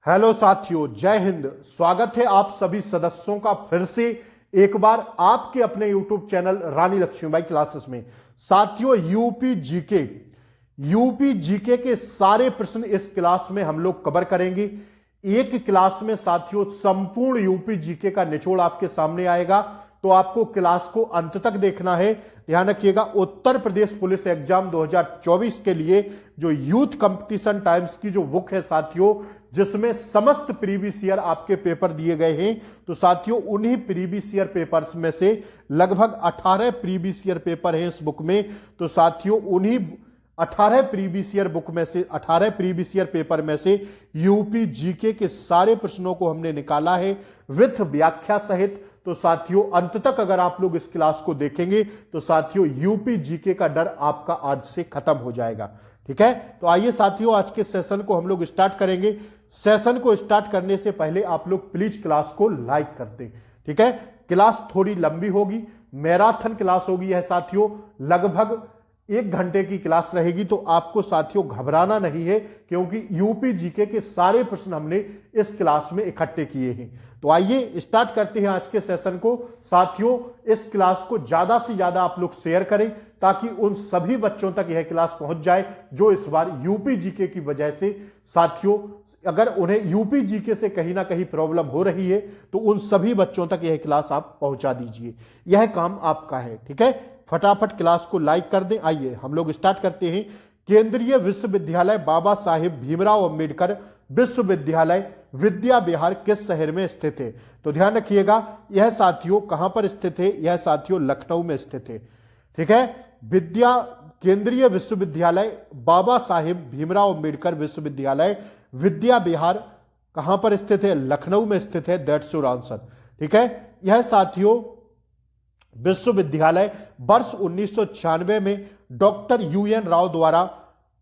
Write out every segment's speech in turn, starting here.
Hello साथियों, जय हिंद। स्वागत है आप सभी सदस्यों का फिर से एक बार आपके अपने यूट्यूब चैनल रानी लक्ष्मीबाई क्लासेस में। साथियों, यूपी जीके के सारे प्रश्न इस क्लास में हम लोग कवर करेंगे। एक क्लास में साथियों संपूर्ण यूपी जीके का निचोड़ आपके सामने आएगा, तो आपको क्लास को अंत तक देखना है। ध्यान रखिएगा, उत्तर प्रदेश पुलिस एग्जाम 2024 के लिए जो यूथ कंपटीशन टाइम्स की जो बुक है साथियों, जिसमें समस्त प्रीवियस ईयर आपके पेपर दिए गए हैं, तो साथियों उन्हीं प्रीवियस ईयर पेपर्स में से लगभग 18 प्रीवियस ईयर पेपर हैं इस बुक में। तो साथियों उन्हीं 18 प्रीवियस ईयर बुक में से 18 प्रीवियस ईयर पेपर में से यूपी जीके के सारे प्रश्नों को हमने निकाला है विथ व्याख्या सहित। तो साथियों अंत तक अगर आप लोग इस क्लास को देखेंगे तो साथियों यूपी जीके का डर आपका आज से खत्म हो जाएगा। ठीक है, तो आइए साथियों आज के सेशन को हम लोग स्टार्ट करेंगे। सेशन को स्टार्ट करने से पहले आप लोग प्लीज क्लास को लाइक कर दें। ठीक है, क्लास थोड़ी लंबी होगी, मैराथन क्लास होगी है साथियों, लगभग 1 घंटे की क्लास रहेगी। तो आपको साथियों घबराना नहीं है, क्योंकि यूपी जीके के सारे प्रश्न हमने इस क्लास में इकट्ठे किए हैं। तो आइए स्टार्ट करते हैं आज के सेशन को। साथियों इस क्लास को ज्यादा से ज्यादा आप लोग शेयर करें, ताकि उन सभी बच्चों तक यह क्लास पहुंच जाए जो इस बार यूपी जीके की वजह से साथियों, अगर उन्हें यूपी जीके से कहीं ना कहीं प्रॉब्लम हो रही है, तो उन सभी बच्चों तक यह क्लास आप पहुंचा दीजिए। यह काम आपका है। ठीक है, फटाफट क्लास को लाइक कर दें। आइए हम लोग स्टार्ट करते हैं। केंद्रीय विश्वविद्यालय बाबा साहेब भीमराव अंबेडकर विश्वविद्यालय विद्या विहार किस शहर में स्थित है? तो ध्यान रखिएगा, यह साथियों कहां पर स्थित है? यह साथियों लखनऊ में स्थित है। ठीक है, केंद्रीय विश्वविद्यालय बाबा साहेब भीमराव अंबेडकर विश्वविद्यालय विद्या विहार कहां पर स्थित है? लखनऊ में स्थित है। That's your answer. ठीक है, यह साथियों विश्वविद्यालय वर्ष 1996 में डॉक्टर UN राव द्वारा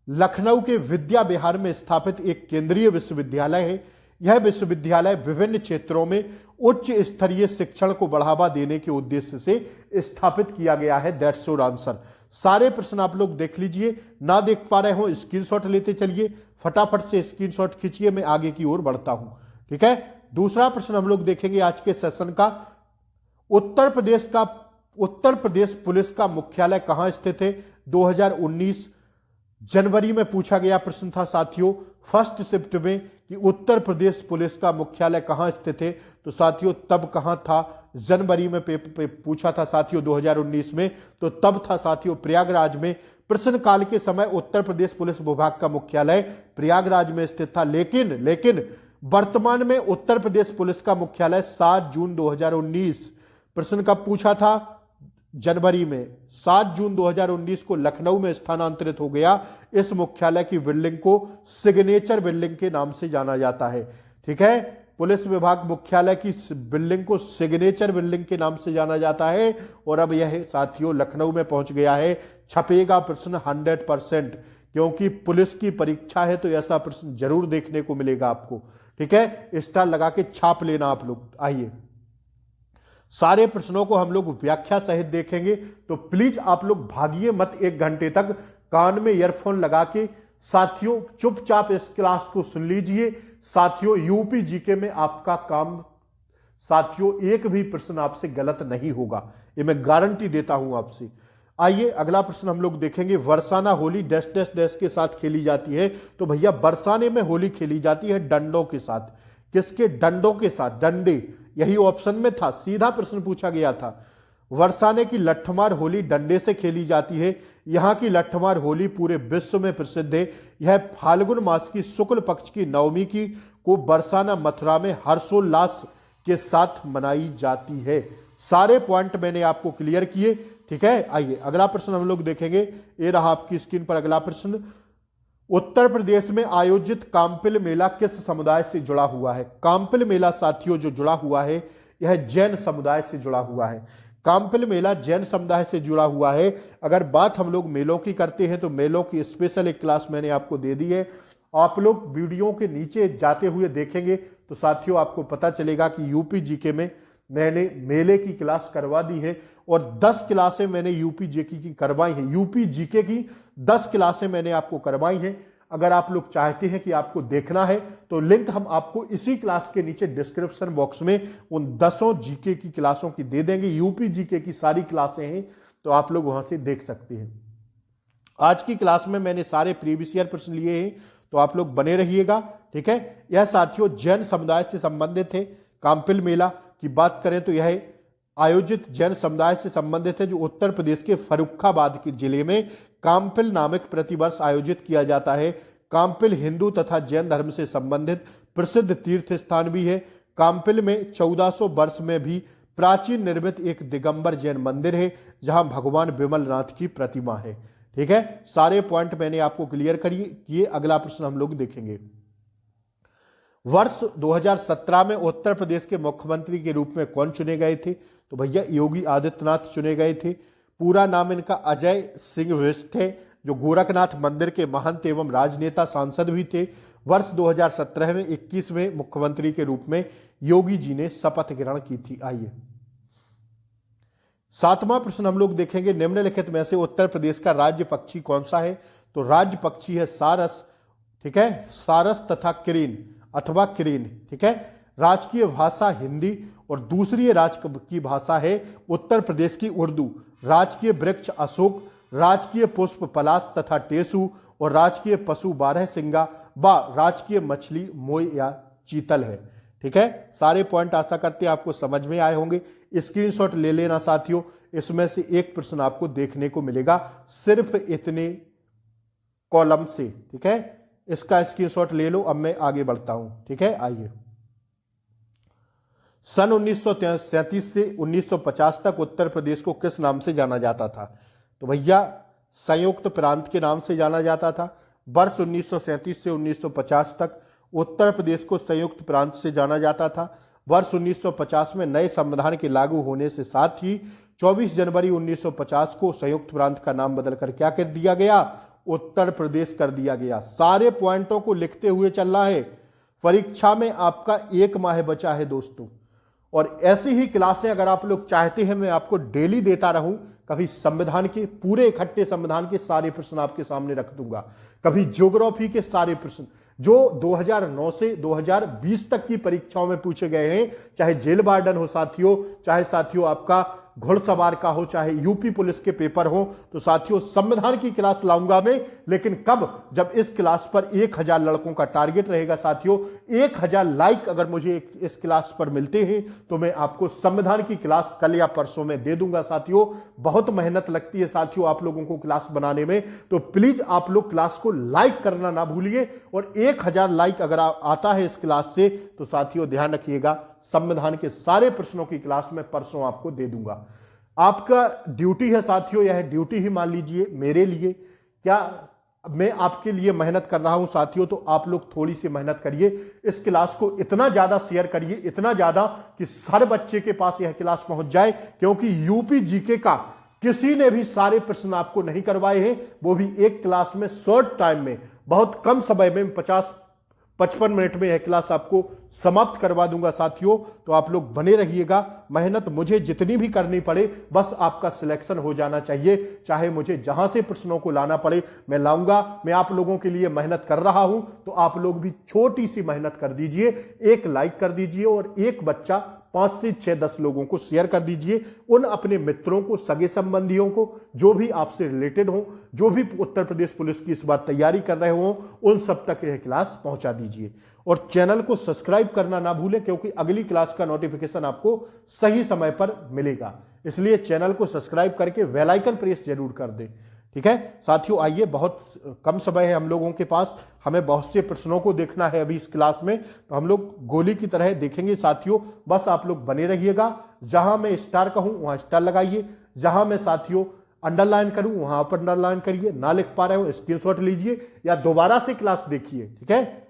लखनऊ के विद्या विहार में स्थापित एक केंद्रीय विश्वविद्यालय है। यह विश्वविद्यालय विभिन्न क्षेत्रों में उच्च स्तरीय शिक्षण को बढ़ावा देने के उद्देश्य से स्थापित किया गया है। That's your answer. सारे प्रश्न आप लोग देख लीजिए, ना देख पा रहे हो स्क्रीनशॉट लेते चलिए, फटाफट से स्क्रीनशॉट खींचिए, मैं आगे की ओर बढ़ता हूं। ठीक है, दूसरा प्रश्न हम लोग देखेंगे आज के सेशन का। उत्तर प्रदेश पुलिस का मुख्यालय कहां स्थित है? 2019 जनवरी में पूछा गया प्रश्न था साथियों, फर्स्ट शिफ्ट में, कि उत्तर प्रदेश पुलिस का मुख्यालय कहां स्थित है। तो साथियों तब कहां था? जनवरी में पूछा था साथियों 2019 में, तो तब था साथियों प्रयागराज में। प्रश्न काल के समय उत्तर प्रदेश पुलिस विभाग का मुख्यालय प्रयागराज में स्थित था, लेकिन वर्तमान में उत्तर प्रदेश पुलिस का मुख्यालय 7 जून 2019, प्रश्न कब पूछा था? जनवरी में, 7 जून 2019 को लखनऊ में स्थानांतरित हो गया। इस मुख्यालय की बिल्डिंग को सिग्नेचर बिल्डिंग के नाम से जाना जाता है। ठीक है, पुलिस विभाग मुख्यालय की बिल्डिंग को सिग्नेचर बिल्डिंग के नाम से जाना जाता है, और अब यह साथियों लखनऊ में पहुंच गया है। छपेगा प्रश्न 100%, क्योंकि पुलिस की परीक्षा है तो ऐसा प्रश्न जरूर देखने को मिलेगा आपको। ठीक है, स्टार लगा के छाप लेना आप लोग। आइए सारे प्रश्नों को हम लोग व्याख्या सहित देखेंगे, तो प्लीज आप लोग भागिए मत 1 घंटे तक कान में ईयरफोन लगा के। साथियों चुपचाप इस क्लास को सुन लीजिए। साथियों यूपी जीके में आपका काम साथियों एक भी प्रश्न आपसे गलत नहीं होगा, ये मैं गारंटी देता हूं आपसे। आइए अगला प्रश्न हम लोग देखेंगे। Barsana Holi dash dash dash के साथ खेली जाती है? तो भैया बरसाने में होली खेली जाती है डंडों के साथ। किसके? डंडों के साथ, डंडे, यही ऑप्शन में था, सीधा प्रश्न पूछा गया था। बरसाने की लट्ठमार होली डंडे से खेली जाती है। यहां की लट्ठमार होली पूरे विश्व में प्रसिद्ध है। यह फाल्गुन मास की शुक्ल पक्ष की नवमी की को बरसाना मथुरा में हर्षोल्लास के साथ मनाई जाती है। सारे पॉइंट मैंने आपको क्लियर किए। ठीक है, आइए अगला प्रश्न हम लोग देखेंगे। ये रहा आपकी स्क्रीन पर अगला प्रश्न। उत्तर प्रदेश में आयोजित काम्पिल मेला किस समुदाय से जुड़ा हुआ है? काम्पिल मेला साथियों जो जुड़ा हुआ है, यह जैन समुदाय से जुड़ा हुआ है। काम्पिल मेला जैन समुदाय से जुड़ा हुआ है। अगर बात हम लोग मेलों की करते हैं, तो मेलों की स्पेशल एक क्लास मैंने आपको दे दी है। आप लोग वीडियो के नीचे जाते हुए देखेंगे तो साथियों आपको पता चलेगा कि यूपी जीके में मैंने मेले की क्लास करवा दी है, और 10 क्लासें मैंने यूपी जीके की करवाई है। यूपी जीके की 10 क्लासें मैंने आपको करवाई हैं। अगर आप लोग चाहते हैं कि आपको देखना है तो लिंक हम आपको इसी क्लास के नीचे डिस्क्रिप्शन बॉक्स में उन 10 जीके की क्लासों की दे देंगे। यूपी जीके की सारी क्लासें हैं, तो आप लोग वहां से देख सकते हैं। आज की क्लास में मैंने सारे प्रीवियस ईयर प्रश्न लिए हैं, तो आप लोग बने रहिएगा। ठीक है, यह साथियों जैन समुदाय से संबंधित है। काम्पिल मेला की बात करें तो यह आयोजित जैन समुदाय से संबंधित है, जो उत्तर प्रदेश के फर्रुखाबाद के जिले में काम्पिल नामक प्रतिवर्ष आयोजित किया जाता है। काम्पिल हिंदू तथा जैन धर्म से संबंधित प्रसिद्ध तीर्थ स्थान भी है। काम्पिल में 1400 वर्ष में भी प्राचीन निर्मित एक दिगंबर जैन मंदिर है, जहां भगवान विमलनाथ की प्रतिमा है। ठीक है, सारे पॉइंट मैंने आपको क्लियर किए। अगला प्रश्न हम लोग देखेंगे। वर्ष 2017 में उत्तर प्रदेश के मुख्यमंत्री के रूप में कौन चुने गए थे? तो भैया योगी आदित्यनाथ चुने गए थे। पूरा नाम इनका अजय सिंह बिष्ट है, जो गोरखनाथ मंदिर के महंत एवं राजनेता सांसद भी थे। वर्ष 2017 में 21वें मुख्यमंत्री के रूप में योगी जी ने शपथ ग्रहण की थी। आइए 7वां प्रश्न हम लोग देखेंगे। निम्नलिखित में से उत्तर प्रदेश का राज्य पक्षी कौन सा है? तो राज्य पक्षी है सारस। ठीक है, सारस तथा क्रेन अथवा क्रेन। ठीक है, राजकीय भाषा हिंदी और दूसरी राज्य की भाषा है उत्तर प्रदेश की उर्दू। राजकीय वृक्ष अशोक, राजकीय पुष्प पलाश तथा टेसू और राजकीय पशु बारहसिंगा व राजकीय मछली मोय या चीतल है। ठीक है, सारे पॉइंट आशा करते हैं आपको समझ में आए होंगे। स्क्रीनशॉट ले लेना साथियों, इसमें से एक प्रश्न आपको देखने को मिलेगा सिर्फ इतने कॉलम से। ठीक है, इसका स्क्रीनशॉट ले लो। अब मैं आगे बढ़ता हूं। ठीक है, आइए सन 1937 से 1950 तक उत्तर प्रदेश को किस नाम से जाना जाता था? तो भैया संयुक्त प्रांत के नाम से जाना जाता था। वर्ष 1937 से 1950 तक उत्तर प्रदेश को संयुक्त प्रांत से जाना जाता था। वर्ष 1950 में नए संविधान के लागू होने से साथ ही 24 जनवरी 1950 को संयुक्त प्रांत का नाम बदलकर क्या कर दिया गया? उत्तर प्रदेश कर दिया गया। सारे पॉइंटों को लिखते हुए चलना है। परीक्षा में आपका 1 माह बचा है दोस्तों, और ऐसी ही क्लासें अगर आप लोग चाहते हैं मैं आपको डेली देता रहूं। कभी संविधान के पूरे इकट्ठे संविधान के सारे प्रश्न आपके सामने रख दूंगा, कभी ज्योग्राफी के सारे प्रश्न जो 2009 से 2020 तक की परीक्षाओं में पूछे गए हैं, चाहे जेल वार्डन हो साथियों, चाहे साथियों आपका घुड़सवार का हो, चाहे यूपी पुलिस के पेपर हो। तो साथियों संविधान की क्लास लाऊंगा मैं, लेकिन कब? जब इस क्लास पर 1000 लड़कों का टारगेट रहेगा साथियों। 1000 लाइक अगर मुझे इस क्लास पर मिलते हैं तो मैं आपको संविधान की क्लास कल या परसों में दे दूंगा साथियों। बहुत मेहनत लगती है साथियों आप लोगों को क्लास बनाने में, तो प्लीज आप लोग क्लास को लाइक करना ना भूलिए। और 1000 लाइक अगर आता है इस क्लास से तो साथियों ध्यान रखिएगा, संविधान के सारे प्रश्नों की क्लास में परसों आपको दे दूंगा। आपका ड्यूटी है साथियों, यह ड्यूटी ही मान लीजिए मेरे लिए। क्या मैं आपके लिए मेहनत कर रहा हूं साथियों? तो आप लोग थोड़ी सी मेहनत करिए, इस क्लास को इतना ज्यादा शेयर करिए, इतना ज्यादा कि हर बच्चे के पास यह क्लास पहुंच जाए। क्योंकि यूपी जीके का किसी ने भी सारे प्रश्न आपको नहीं करवाए हैं, वो भी एक क्लास में शॉर्ट टाइम में, बहुत कम समय में 55 मिनट में यह क्लास आपको समाप्त करवा दूंगा साथियों। तो आप लोग बने रहिएगा। मेहनत मुझे जितनी भी करनी पड़े, बस आपका सिलेक्शन हो जाना चाहिए। चाहे मुझे जहां से प्रश्नों को लाना पड़े मैं लाऊंगा। मैं आप लोगों के लिए मेहनत कर रहा हूं, तो आप लोग भी छोटी सी मेहनत कर दीजिए। 1 लाइक कर दीजिए और एक बच्चा 5 से 6 10 लोगों को शेयर कर दीजिए। उन अपने मित्रों को, सगे संबंधियों को, जो भी आपसे रिलेटेड हो, जो भी उत्तर प्रदेश पुलिस की इस बार तैयारी कर रहे हो, उन सब तक यह क्लास पहुंचा दीजिए। और चैनल को सब्सक्राइब करना ना भूलें, क्योंकि अगली क्लास का नोटिफिकेशन आपको सही समय पर मिलेगा। इसलिए चैनल को सब्सक्राइब करके बेल आइकन प्रेस जरूर कर दें। ठीक है साथियों, आइए, बहुत कम समय है हम लोगों के पास, हमें बहुत से प्रश्नों को देखना है अभी इस क्लास में, तो हम लोग गोली की तरह देखेंगे साथियों। बस आप लोग बने रहिएगा। जहां मैं स्टार कहूं वहां स्टार लगाइए, जहां मैं साथियों अंडरलाइन करूं वहां आप अंडरलाइन करिए। ना लिख पा रहे हो स्क्रीनशॉट लीजिए या दोबारा से क्लास देखिए। ठीक है,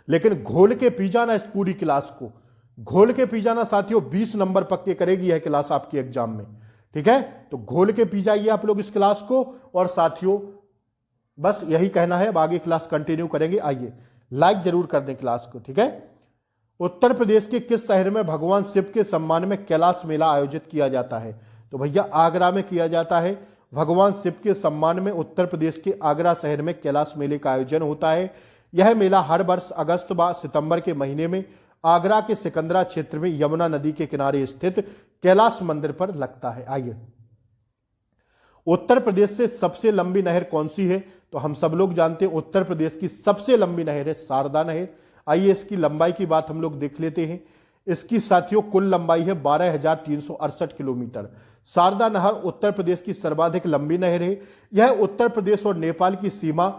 लेकिन घोल के पी जाना इस पूरी क्लास को, घोल के पी जाना साथियों। 20 नंबर पक्के करेगी यह क्लास आपके एग्जाम में। ठीक है, तो घोल के पी जाइए आप लोग इस क्लास को। और साथियों बस यही कहना है, अब आगे क्लास कंटिन्यू करेंगे। आइए लाइक जरूर कर दें क्लास को। ठीक है, उत्तर प्रदेश के किस शहर में भगवान शिव के सम्मान में कैलाश मेला आयोजित किया जाता है? तो भैया आगरा में किया जाता है। भगवान शिव के सम्मान में उत्तर प्रदेश के आगरा शहर में कैलाश मेले का आयोजन होता है। यह मेला हर वर्ष अगस्त व सितंबर के महीने में आगरा के सिकंदरा क्षेत्र में यमुना नदी के किनारे स्थित कैलाश मंदिर पर लगता है। आइए, उत्तर प्रदेश से सबसे लंबी नहर कौन सी है? तो हम सब लोग जानते हैं उत्तर प्रदेश की सबसे लंबी नहर है शारदा नहर। आइए इसकी लंबाई की बात हम लोग देख लेते हैं। इसकी साथियों कुल लंबाई है 12,368 किलोमीटर। शारदा नहर उत्तर प्रदेश की सर्वाधिक लंबी नहर है। यह उत्तर प्रदेश और नेपाल की सीमा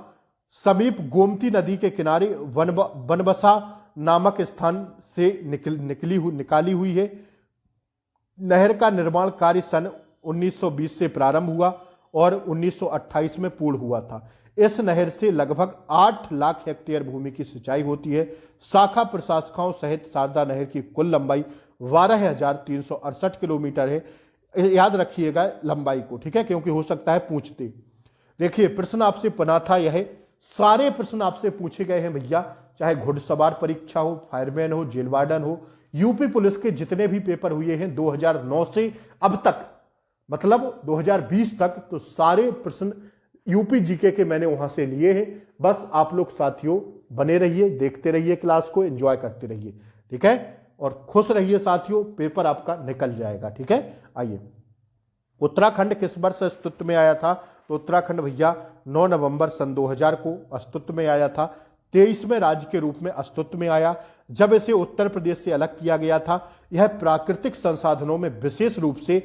समीप गोमती नदी के किनारे बनबसा नामक स्थान से निकाली हुई है। नहर का निर्माण कार्य सन 1920 से प्रारंभ हुआ और 1928 में पूर्ण हुआ था। इस नहर से लगभग 8 लाख हेक्टेयर भूमि की सिंचाई होती है। शाखा प्रशाखाओं सहित शारदा नहर की कुल लंबाई 12,368 किलोमीटर है। याद रखिएगा लंबाई को, ठीक है, क्योंकि हो सकता है पूछते। देखिए प्रश्न आपसे बना था, यह सारे प्रश्न आपसे पूछे गए हैं भैया, चाहे घुड़सवार परीक्षा हो, फायरमैन हो, जेल वार्डन हो, यूपी पुलिस के जितने भी पेपर हुए हैं 2009 से अब तक, मतलब 2020 तक, तो सारे प्रश्न यूपी जीके के मैंने वहां से लिए हैं। बस आप लोग साथियों बने रहिए, देखते रहिए क्लास को, एंजॉय करते रहिए, ठीक है, और खुश रहिए साथियों, पेपर आपका निकल जाएगा, ठीक है। आइए, उत्तराखंड किस वर्ष अस्तित्व में आया था? तो उत्तराखंड भैया 9 नवंबर सन 2000 को अस्तित्व में आया था। 23वें राज्य के रूप में अस्तित्व में आया जब इसे उत्तर प्रदेश से अलग किया गया था। यह प्राकृतिक संसाधनों में विशेष रूप से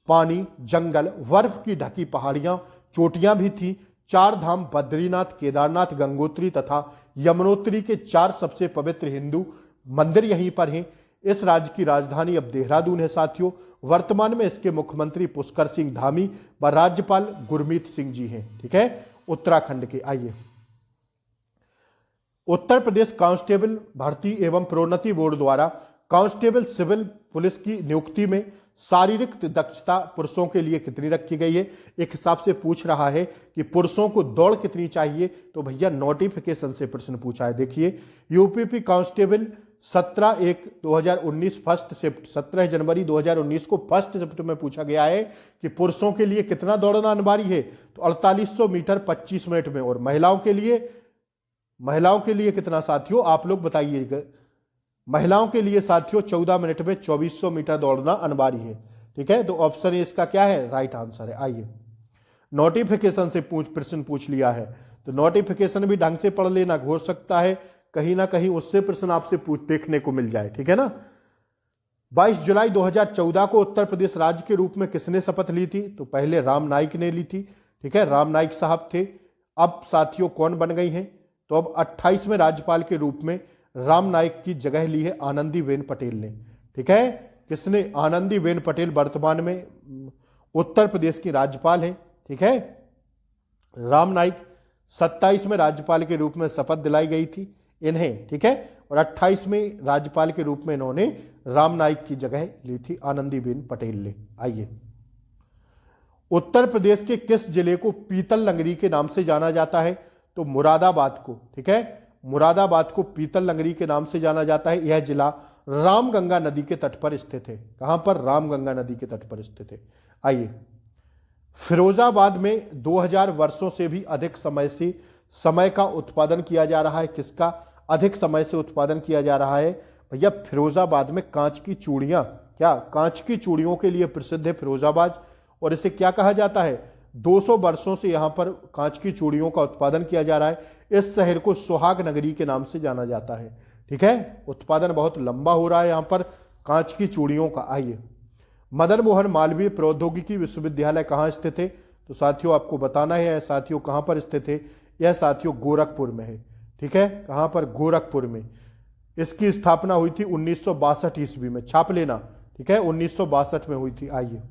पानी, जंगल, बर्फ की ढकी पहाड़ियां, चोटियां भी थी। 4 धाम बद्रीनाथ, केदारनाथ, गंगोत्री तथा यमुनोत्री के 4 सबसे पवित्र हिंदू मंदिर यहीं पर हैं। इस राज्य की राजधानी अब देहरादून है साथियों। वर्तमान में इसके मुख्यमंत्री पुष्कर सिंह धामी व राज्यपाल गुरमीत सिंह जी हैं, ठीक है, उत्तराखंड के। आइए, उत्तर प्रदेश कांस्टेबल भर्ती एवं प्रोन्नति बोर्ड द्वारा कांस्टेबल सिविल पुलिस की नियुक्ति में शारीरिक दक्षता पुरुषों के लिए कितनी रखी गई है? एक हिसाब से पूछ रहा है कि पुरुषों को दौड़ कितनी चाहिए, तो भैया नोटिफिकेशन से प्रश्न पूछा है। देखिए, यूपीपी कांस्टेबल 17/1/2019 फर्स्ट शिफ्ट 17 जनवरी 2019 को फर्स्ट शिफ्ट में पूछा गया है कि पुरुषों के लिए कितना दौड़ना अनिवार्य है? तो 4800 मीटर 25 मिनट में। और महिलाओं के लिए कितना साथियों, आप लोग बताइएगा। महिलाओं के लिए साथियों 14 मिनट में 2400 मीटर दौड़ना अनिवार्य है, ठीक है। तो ऑप्शन ए इसका क्या है? राइट आंसर है। आइए, नोटिफिकेशन से प्रश्न पूछ लिया है, तो नोटिफिकेशन भी ढंग से पढ़ लेना, हो सकता है कहीं ना कहीं उससे प्रश्न आपसे देखने को मिल जाए, ठीक है ना। 22 जुलाई 2014 को उत्तर प्रदेश राज्य के रूप में किसने शपथ ली थी? तो पहले राम नाईक ने ली थी, ठीक है, राम नाईक साहब थे। अब साथियों कौन बन गई हैं? तो अब 28वें राज्यपाल के रूप में राम नाईक की जगह ली है आनंदीबेन पटेल ने, ठीक है। किसने? आनंदीबेन पटेल वर्तमान में उत्तर प्रदेश की राज्यपाल हैं, ठीक है। राम नाईक 27वें राज्यपाल के रूप में शपथ दिलाई गई थी इन्हें, ठीक है, और 28वें राज्यपाल के रूप में इन्होंने राम नाईक की जगह ली थी आनंदीबेन पटेल ने। आइए, उत्तर प्रदेश के किस जिले को पीतल नगरी के नाम से जाना जाता है? तो मुरादाबाद को, ठीक है, मुरादाबाद को पीतल नगरी के नाम से जाना जाता है। यह जिला रामगंगा नदी के तट पर स्थित है। कहां पर? रामगंगा नदी के तट पर स्थित है। आइए, फिरोजाबाद में 2000 वर्षों से भी अधिक समय से समय का उत्पादन किया जा रहा है। किसका अधिक समय से उत्पादन किया जा रहा है? भैया फिरोजाबाद में कांच की चूड़ियां, क्या कांच की चूड़ियों के लिए प्रसिद्ध है फिरोजाबाद। और इसे क्या कहा जाता है? 200 वर्षों से यहां पर कांच की चूड़ियों का उत्पादन किया जा रहा है। इस शहर को सुहाग नगरी के नाम से जाना जाता है, ठीक है। उत्पादन बहुत लंबा हो रहा है यहां पर कांच की चूड़ियों का। आइए, मदन मोहन मालवीय प्रौद्योगिकी विश्वविद्यालय कहां स्थित है? तो साथियों आपको बताना है साथियों कहां पर स्थित है। यह साथियों गोरखपुर में है, ठीक है। कहां पर? गोरखपुर में। इसकी स्थापना हुई थी 1962 ईस्वी में, छाप लेना, ठीक है, 1962 में हुई थी। आइए,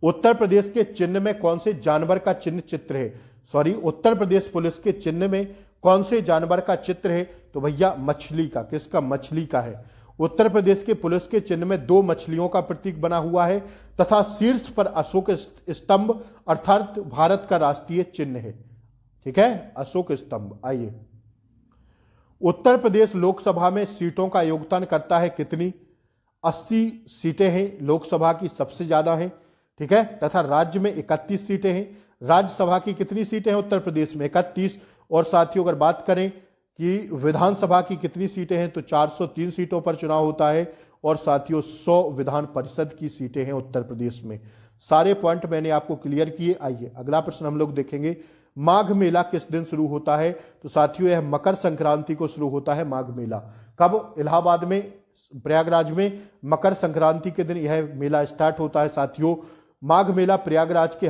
उत्तर प्रदेश के चिन्ह में कौन से जानवर का चित्र है? उत्तर प्रदेश पुलिस के चिन्ह में कौन से जानवर का चित्र है? तो भैया मछली का। किसका? मछली का है। उत्तर प्रदेश के पुलिस के चिन्ह में 2 मछलियों का प्रतीक बना हुआ है तथा शीर्ष पर अशोक स्तंभ अर्थात भारत का राष्ट्रीय चिन्ह है, ठीक है, अशोक स्तंभ। आइए, उत्तर प्रदेश लोकसभा में सीटों का योगदान करता है कितनी? 80 सीटें हैं लोकसभा की, सबसे ज्यादा हैं। ठीक है, तथा राज्य में 31 सीटें हैं। राज्यसभा की कितनी सीटें हैं उत्तर प्रदेश में? 31। और साथियों अगर बात करें कि विधानसभा की कितनी सीटें हैं तो 403 सीटों पर चुनाव होता है। और साथियों 100 विधान परिषद की सीटें हैं उत्तर प्रदेश में। सारे पॉइंट मैंने आपको क्लियर किए। आइए अगला प्रश्न हम लोग देखेंगे, माघ मेला किस दिन शुरू होता है? तो साथियों यह मकर संक्रांति को शुरू होता है माघ मेला। कब? इलाहाबाद में, प्रयागराज में मकर संक्रांति के दिन यह मेला स्टार्ट होता है। साथियों माघ मेला प्रयागराज के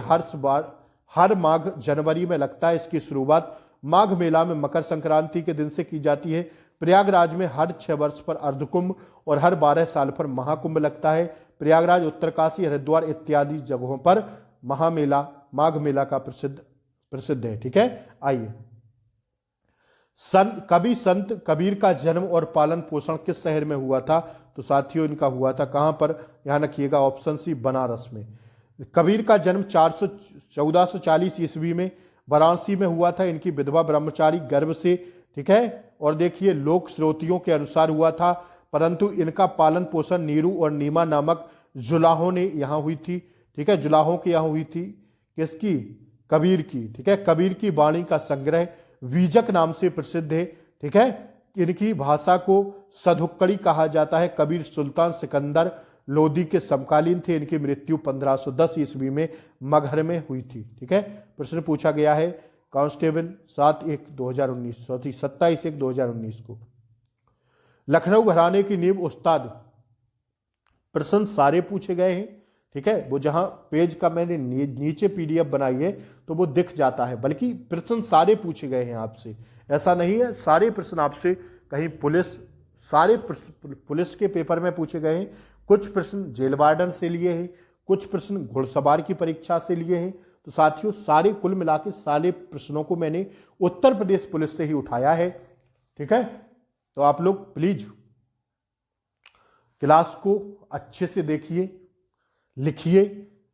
हर माघ जनवरी में लगता है। इसकी शुरुआत माघ मेला में मकर संक्रांति के दिन से की जाती है। प्रयागराज में हर 6 वर्ष पर अर्धकुंभ और हर 12 साल पर महाकुंभ लगता है। प्रयागराज, उत्तरकाशी, हरिद्वार इत्यादि जगहों पर माघ मेला का प्रसिद्ध है। ठीक है, आइए संत कबीर का जन्म और पालन पोषण किस शहर में हुआ था? तो साथियों इनका हुआ था कहां पर? यहां रखिएगा ऑप्शन सी, बनारस में। कबीर का जन्म 1440 ईस्वी में वाराणसी में हुआ था। इनकी विधवा ब्रह्मचारी गर्भ से, ठीक है, और देखिए लोक श्रोतियों के अनुसार हुआ था, परंतु इनका पालन पोषण नीरू और नीमा नामक जुलाहों ने यहां हुई थी। ठीक है, जुलाहों की यहां हुई थी। किसकी? कबीर की। ठीक है, कबीर की वाणी का संग्रह वीजक नाम से प्रसिद्ध है। ठीक है, इनकी भाषा को सधुक्कड़ी कहा जाता है। कबीर सुल्तान सिकंदर लोदी के समकालीन थे। इनकी मृत्यु 1510 ईस्वी में मगहर में हुई थी। ठीक है, प्रश्न पूछा गया है कांस्टेबल 7/1/2019 27/1/2019 को। लखनऊ घराने की नींव उस्ताद, प्रश्न सारे पूछे गए हैं। ठीक है, वो जहां पेज का मैंने नीचे पीडीएफ बनाई है तो वो दिख जाता है, बल्कि प्रश्न सारे पूछे गए हैं आपसे। ऐसा नहीं है सारे प्रश्न आपसे कहीं पुलिस के पेपर में पूछे गए हैं। कुछ प्रश्न जेल वार्डन से लिए हैं, कुछ प्रश्न घुड़सवार की परीक्षा से लिए हैं। तो साथियों सारे कुल मिला के सारे प्रश्नों को मैंने उत्तर प्रदेश पुलिस से ही उठाया है। ठीक है, तो आप लोग प्लीज क्लास को अच्छे से देखिए, लिखिए।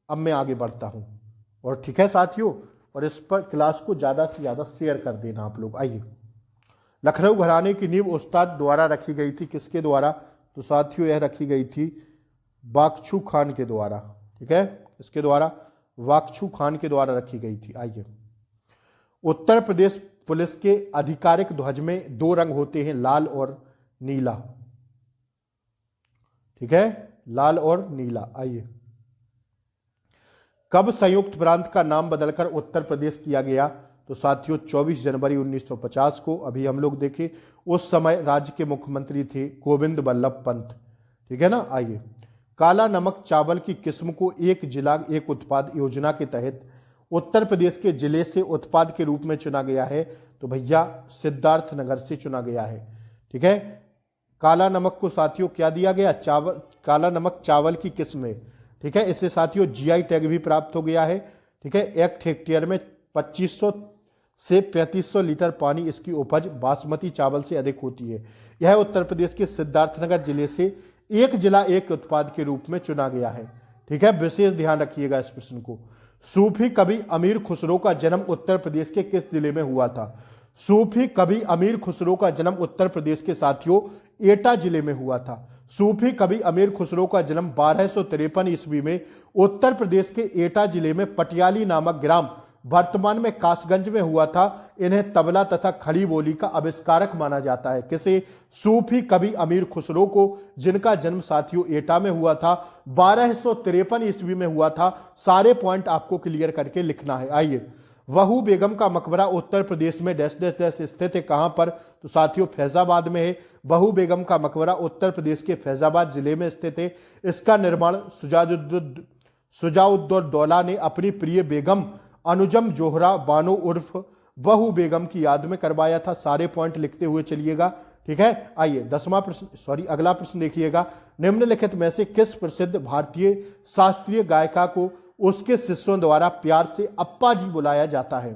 अब मैं आगे बढ़ता हूं, और ठीक है साथियों, और इस पर क्लास को ज्यादा से ज्यादा शेयर कर देना आप लोग। आइए, लखनऊ घराने की नींव उस्ताद द्वारा रखी गई थी। किसके द्वारा? तो साथियों यह रखी गई थी बागछू खान के द्वारा। ठीक है, इसके द्वारा बागछू खान के द्वारा रखी गई थी। आइए, उत्तर प्रदेश पुलिस के आधिकारिक ध्वज में 2 रंग होते हैं, लाल और नीला। ठीक है, लाल और नीला। आइए, कब संयुक्त प्रांत का नाम बदलकर उत्तर प्रदेश किया गया? तो साथियों 24 जनवरी 1950 को। अभी हम लोग देखें, उस समय राज्य के मुख्यमंत्री थे गोविंद बल्लभ पंत। ठीक है ना। आइए, काला नमक चावल की किस्म को एक जिला एक उत्पाद योजना के तहत उत्तर प्रदेश के जिले से उत्पाद के रूप में चुना गया है। तो भैया सिद्धार्थनगर से चुना गया है। ठीक है, काला नमक को साथियों क्या दिया गया? चावल, काला नमक चावल की किस्म है। ठीक है, इससे साथियों जीआई टैग भी प्राप्त हो गया है। ठीक है, 1 हेक्टेयर में 2500 से 3500 लीटर पानी इसकी उपज बासमती चावल से अधिक होती है। यह उत्तर प्रदेश के सिद्धार्थनगर जिले से एक जिला एक उत्पाद के रूप में चुना गया है। ठीक है, विशेष ध्यान रखिएगा इस प्रश्न को। सूफी कवि अमीर खुसरो का जन्म उत्तर प्रदेश के किस जिले में हुआ था? सूफी कवि अमीर खुसरो का जन्म उत्तर प्रदेश के साथियों एटा जिले में हुआ था। सूफी कवि अमीर खुसरो का जन्म 1253 ईस्वी में उत्तर प्रदेश के एटा जिले में पटियाली नामक ग्राम, वर्तमान में कासगंज में हुआ था। इन्हें तबला तथा खड़ी बोली का आविष्कारक माना जाता है। किसे? सूफी कवि अमीर खुसरो को, जिनका जन्म साथियों एटा में हुआ था, 1253 ईस्वी में हुआ था। सारे पॉइंट आपको क्लियर करके लिखना है। आइए, वहू बेगम का मकबरा उत्तर प्रदेश में डैश डैश डैश स्थित है। कहां पर? तो साथियों फैजाबाद में है। वहू बेगम का मकबरा उत्तर प्रदेश के फैजाबाद जिले में स्थित है। इसका निर्माण सुजाउद्दौला ने अपनी प्रिय बेगम अनुजम जोहरा बानो उर्फ वहू बेगम की याद में करवाया था। सारे पॉइंट लिखते हुए चलिएगा। ठीक है, आइए 10वां प्रश्न, अगला प्रश्न देखिएगा। निम्नलिखित में से किस प्रसिद्ध भारतीय शास्त्रीय गायिका को उसके शिष्यों द्वारा प्यार से अप्पा जी बुलाया जाता है?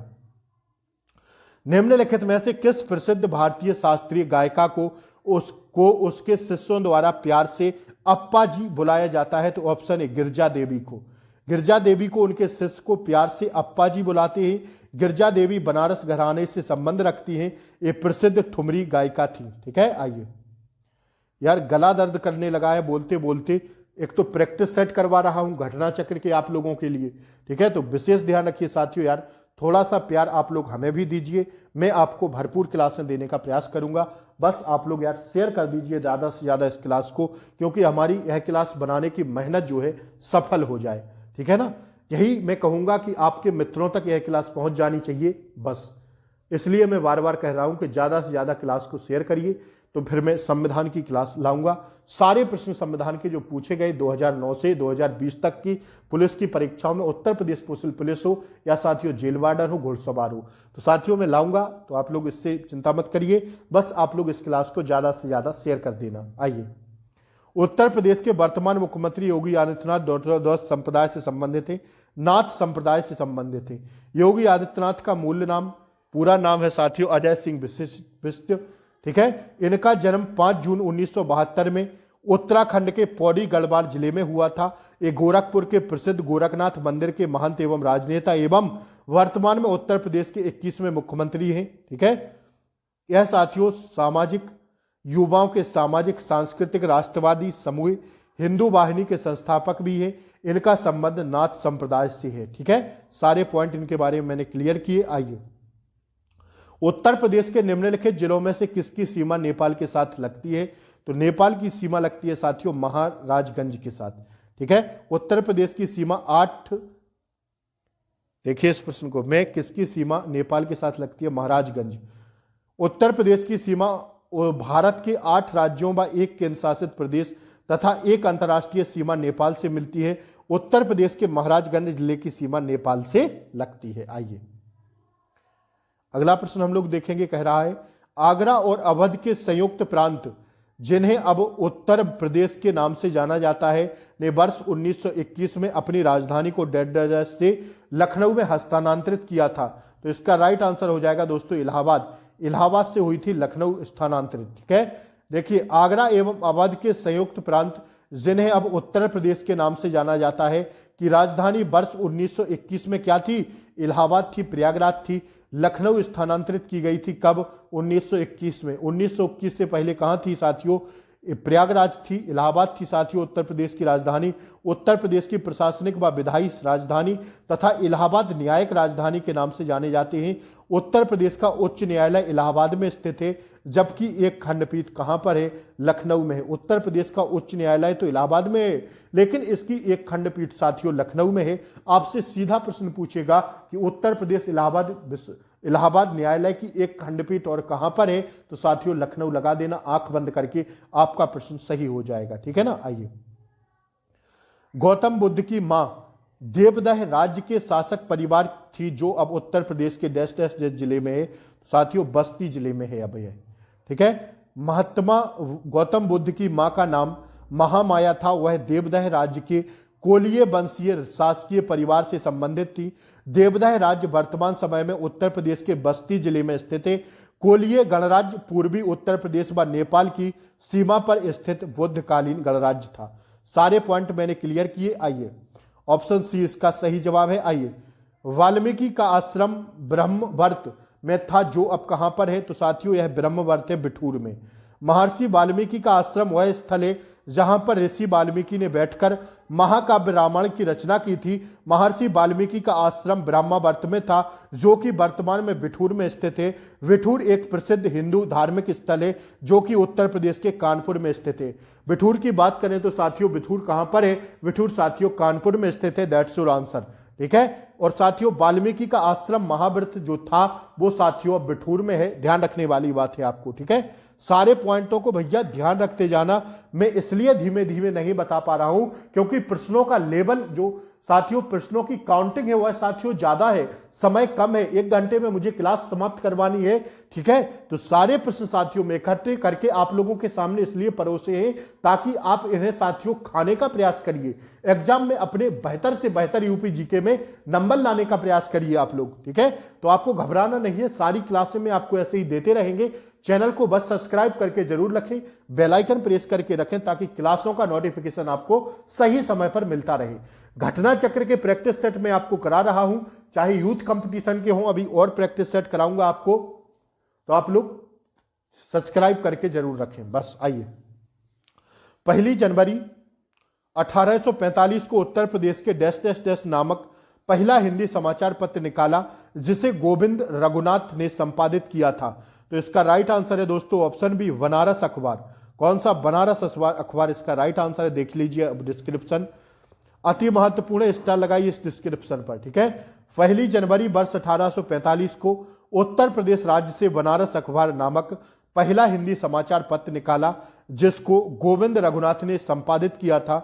निम्नलिखित में से किस प्रसिद्ध भारतीय शास्त्रीय गायिका को उसके शिष्यों द्वारा प्यार से अप्पा जी बुलाया जाता है? तो ऑप्शन है गिरजा देवी को। गिरजा देवी को उनके शिष्य को प्यार से अप्पा जी बुलाते हैं। गिरजा देवी बनारस घराने से संबंध रखती हैं। ये प्रसिद्ध ठुमरी गायिका थी। ठीक है, आइए, यार गला दर्द करने लगा है बोलते बोलते, एक तो प्रैक्टिस सेट करवा रहा हूं घटना चक्र के आप लोगों के लिए, ठीक है। तो विशेष ध्यान रखिए साथियों यार, थोड़ा सा प्यार आप लोग हमें भी दीजिए, मैं आपको भरपूर क्लासें देने का प्रयास करूंगा। बस आप लोग यार शेयर कर दीजिए ज़्यादा से ज़्यादा इस क्लास को, क्योंकि हमारी यह क्लास बनाने की मेहनत जो है सफल हो जाए, ठीक है ना। यही मैं कहूँगा कि आपके मित्रों तक यह क्लास पहुँच जानी चाहिए, बस इसलिए मैं बार बार कह रहा हूँ कि ज़्यादा से ज़्यादा क्लास को शेयर करिए। तो फिर मैं संविधान की क्लास लाऊंगा, सारे प्रश्न संविधान के जो पूछे गए 2009 से 2020 तक की पुलिस की परीक्षाओं में, उत्तर प्रदेश पुलिस हो या साथियों जेल वार्डन हो, घुड़सवार हो, तो साथियों मैं लाऊंगा। तो आप लोग इससे चिंता मत करिए, बस आप लोग इस क्लास को ज़्यादा से ज़्यादा शेयर कर देना। आइए, उत्तर प्रदेश के वर्तमान मुख्यमंत्री योगी आदित्यनाथ द्वादश संप्रदाय से संबंधित थे, नाथ संप्रदाय से संबंधित थे। योगी आदित्यनाथ का मूल नाम, पूरा नाम है साथियों अजय सिंह बिष्ट, ठीक है। इनका जन्म 5 जून 1972 में उत्तराखंड के पौड़ी गढ़वाल जिले में हुआ था। ये गोरखपुर के प्रसिद्ध गोरखनाथ मंदिर के महंत एवं राजनेता एवं वर्तमान में उत्तर प्रदेश के 21वें मुख्यमंत्री हैं, ठीक है। यह साथियों सामाजिक युवाओं के सामाजिक सांस्कृतिक राष्ट्रवादी समूह हिंदू वाहिनी के संस्थापक भी है। इनका संबंध नाथ संप्रदाय से है, ठीक है। सारे पॉइंट इनके बारे में मैंने क्लियर किए। आइए, उत्तर प्रदेश के निम्नलिखित जिलों में से किसकी सीमा नेपाल के साथ लगती है? तो नेपाल की सीमा लगती है साथियों महाराजगंज के साथ, ठीक है। उत्तर प्रदेश की सीमा 8, देखिए इस प्रश्न को, मैं किसकी सीमा नेपाल के साथ लगती है? महाराजगंज। उत्तर प्रदेश की सीमा भारत के 8 राज्यों व 1 केंद्र शासित प्रदेश तथा 1 अंतर्राष्ट्रीय सीमा नेपाल से मिलती है। उत्तर प्रदेश के महाराजगंज जिले की सीमा नेपाल से लगती है। आइए, अगला प्रश्न हम लोग देखेंगे, कह रहा है आगरा और अवध के संयुक्त प्रांत जिन्हें अब उत्तर प्रदेश के नाम से जाना जाता है ने वर्ष 1921 में अपनी राजधानी को डेरा से लखनऊ में हस्तांतरित किया था। तो इसका राइट आंसर हो जाएगा दोस्तों इलाहाबाद। इलाहाबाद से हुई थी लखनऊ स्थानांतरित, ठीक है। देखिए, आगरा एवं अवध के संयुक्त प्रांत जिन्हें अब उत्तर प्रदेश के नाम से जाना जाता है कि राजधानी वर्ष 1921 में क्या थी? इलाहाबाद थी, प्रयागराज थी। लखनऊ स्थानांतरित की गई थी कब? 1921 में। 1921 से पहले कहाँ थी साथियों? प्रयागराज थी, इलाहाबाद थी साथियों उत्तर प्रदेश की राजधानी। उत्तर प्रदेश की प्रशासनिक व विधायी राजधानी तथा इलाहाबाद न्यायिक राजधानी के नाम से जाने जाते हैं। उत्तर प्रदेश का उच्च न्यायालय इलाहाबाद में स्थित है, जबकि एक खंडपीठ कहां पर है? लखनऊ में है। उत्तर प्रदेश का उच्च न्यायालय तो इलाहाबाद में है, लेकिन इसकी एक खंडपीठ साथियों लखनऊ में है। आपसे सीधा प्रश्न पूछेगा कि उत्तर प्रदेश इलाहाबाद न्यायालय की एक खंडपीठ और कहां पर है? तो साथियों लखनऊ लगा देना, आंख बंद करके आपका प्रश्न सही हो जाएगा, ठीक है ना। आइए, गौतम बुद्ध की मां देवदह राज्य के शासक परिवार थी जो अब उत्तर प्रदेश के डैश डैश जिले में है। साथियों बस्ती जिले में है अब यह, ठीक है। महात्मा गौतम बुद्ध की मां का नाम महामाया था। वह देवदह राज्य के कोलिय वंशीय शासकीय परिवार से संबंधित थी। देवदह राज्य वर्तमान समय में उत्तर प्रदेश के बस्ती जिले में स्थित है। कोलिय गणराज्य पूर्वी उत्तर प्रदेश व नेपाल की सीमा पर स्थित बुद्धकालीन गणराज्य था। सारे पॉइंट मैंने क्लियर किए। आइए, ऑप्शन सी इसका सही जवाब है। आइए, वाल्मीकि का आश्रम ब्रह्मवर्त में था जो अब कहां पर है? तो साथियों यह ब्रह्मवर्त है बिठूर में। महर्षि वाल्मीकि का आश्रम वह स्थल है जहां पर ऋषि वाल्मीकि ने बैठकर महाकाव्य रामायण की रचना की थी। महर्षि वाल्मीकि का आश्रम ब्रह्मावर्त में था, जो कि वर्तमान में बिठूर में स्थित है। बिठूर एक प्रसिद्ध हिंदू धार्मिक स्थल है जो कि उत्तर प्रदेश के कानपुर में स्थित है। बिठूर की बात करें तो साथियों बिठूर कहां पर है? बिठूर साथियों कानपुर में स्थित है। दैट्स योर आंसर, ठीक है। और साथियों वाल्मीकि का आश्रम महाव्रत जो था वो साथियों अब बिठूर में है, ध्यान रखने वाली बात है आपको, ठीक है। सारे पॉइंटों को भैया ध्यान रखते जाना। मैं इसलिए धीमे धीमे नहीं बता पा रहा हूं क्योंकि प्रश्नों का लेवल जो साथियों प्रश्नों की काउंटिंग है वह साथियों ज्यादा है, समय कम है, 1 घंटे में मुझे क्लास समाप्त करवानी है, ठीक है। तो सारे प्रश्न साथियों में इकट्ठे करके आप लोगों के सामने इसलिए परोसे हैं ताकि आप इन्हें साथियों खाने का प्रयास करिए। एग्जाम में अपने बेहतर से बेहतर यूपी जीके में नंबर लाने का प्रयास करिए आप लोग, ठीक है। तो आपको घबराना नहीं है, सारी क्लासें में आपको ऐसे ही देते रहेंगे। चैनल को बस सब्सक्राइब करके जरूर रखें, बेल आइकन प्रेस करके रखें ताकि क्लासों का नोटिफिकेशन आपको सही समय पर मिलता रहे। घटना चक्र के प्रैक्टिस सेट में आपको करा रहा हूं, चाहे यूथ कंपटीशन के हों, अभी और प्रैक्टिस सेट कराऊंगा आपको, तो आप लोग सब्सक्राइब करके जरूर रखें। बस आइए, 1 जनवरी 1845 को उत्तर प्रदेश के डैश डैश डैश नामक पहला हिंदी समाचार पत्र निकाला, जिसे गोविंद रघुनाथ ने संपादित किया था। तो इसका राइट आंसर है दोस्तों ऑप्शन बी, बनारस अखबार। कौन सा? बनारस अखबार इसका राइट आंसर है। देख लीजिए डिस्क्रिप्शन, अति महत्वपूर्ण स्टार लगाइए इस डिस्क्रिप्शन पर, ठीक है। 1 जनवरी वर्ष 1845 को उत्तर प्रदेश राज्य से बनारस अखबार नामक पहला हिंदी समाचार पत्र निकाला, जिसको गोविंद रघुनाथ ने संपादित किया था।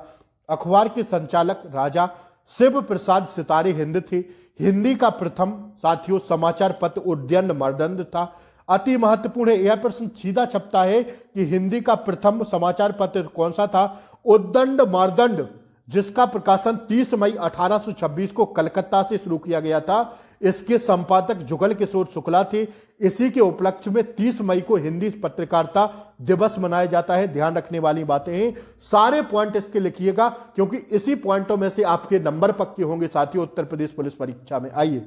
अखबार के संचालक राजा शिव प्रसाद सितारे हिंद थे। हिंदी का प्रथम साथियों समाचार पत्र उद्दंड मार्दंड था। अति महत्वपूर्ण है, यह प्रश्न सीधा छपता है कि हिंदी का प्रथम समाचार पत्र कौन सा था? उद्दंड मार्दंड, जिसका प्रकाशन 30 मई 1826 को कलकत्ता से शुरू किया गया था। इसके संपादक जुगल किशोर शुक्ला थे। इसी के उपलक्ष्य में 30 मई को हिंदी पत्रकारिता दिवस मनाया जाता है। ध्यान रखने वाली बातें हैं, सारे पॉइंट इसके लिखिएगा, क्योंकि इसी पॉइंटों में से आपके नंबर पक्के होंगे साथियों उत्तर प्रदेश पुलिस परीक्षा में। आइए,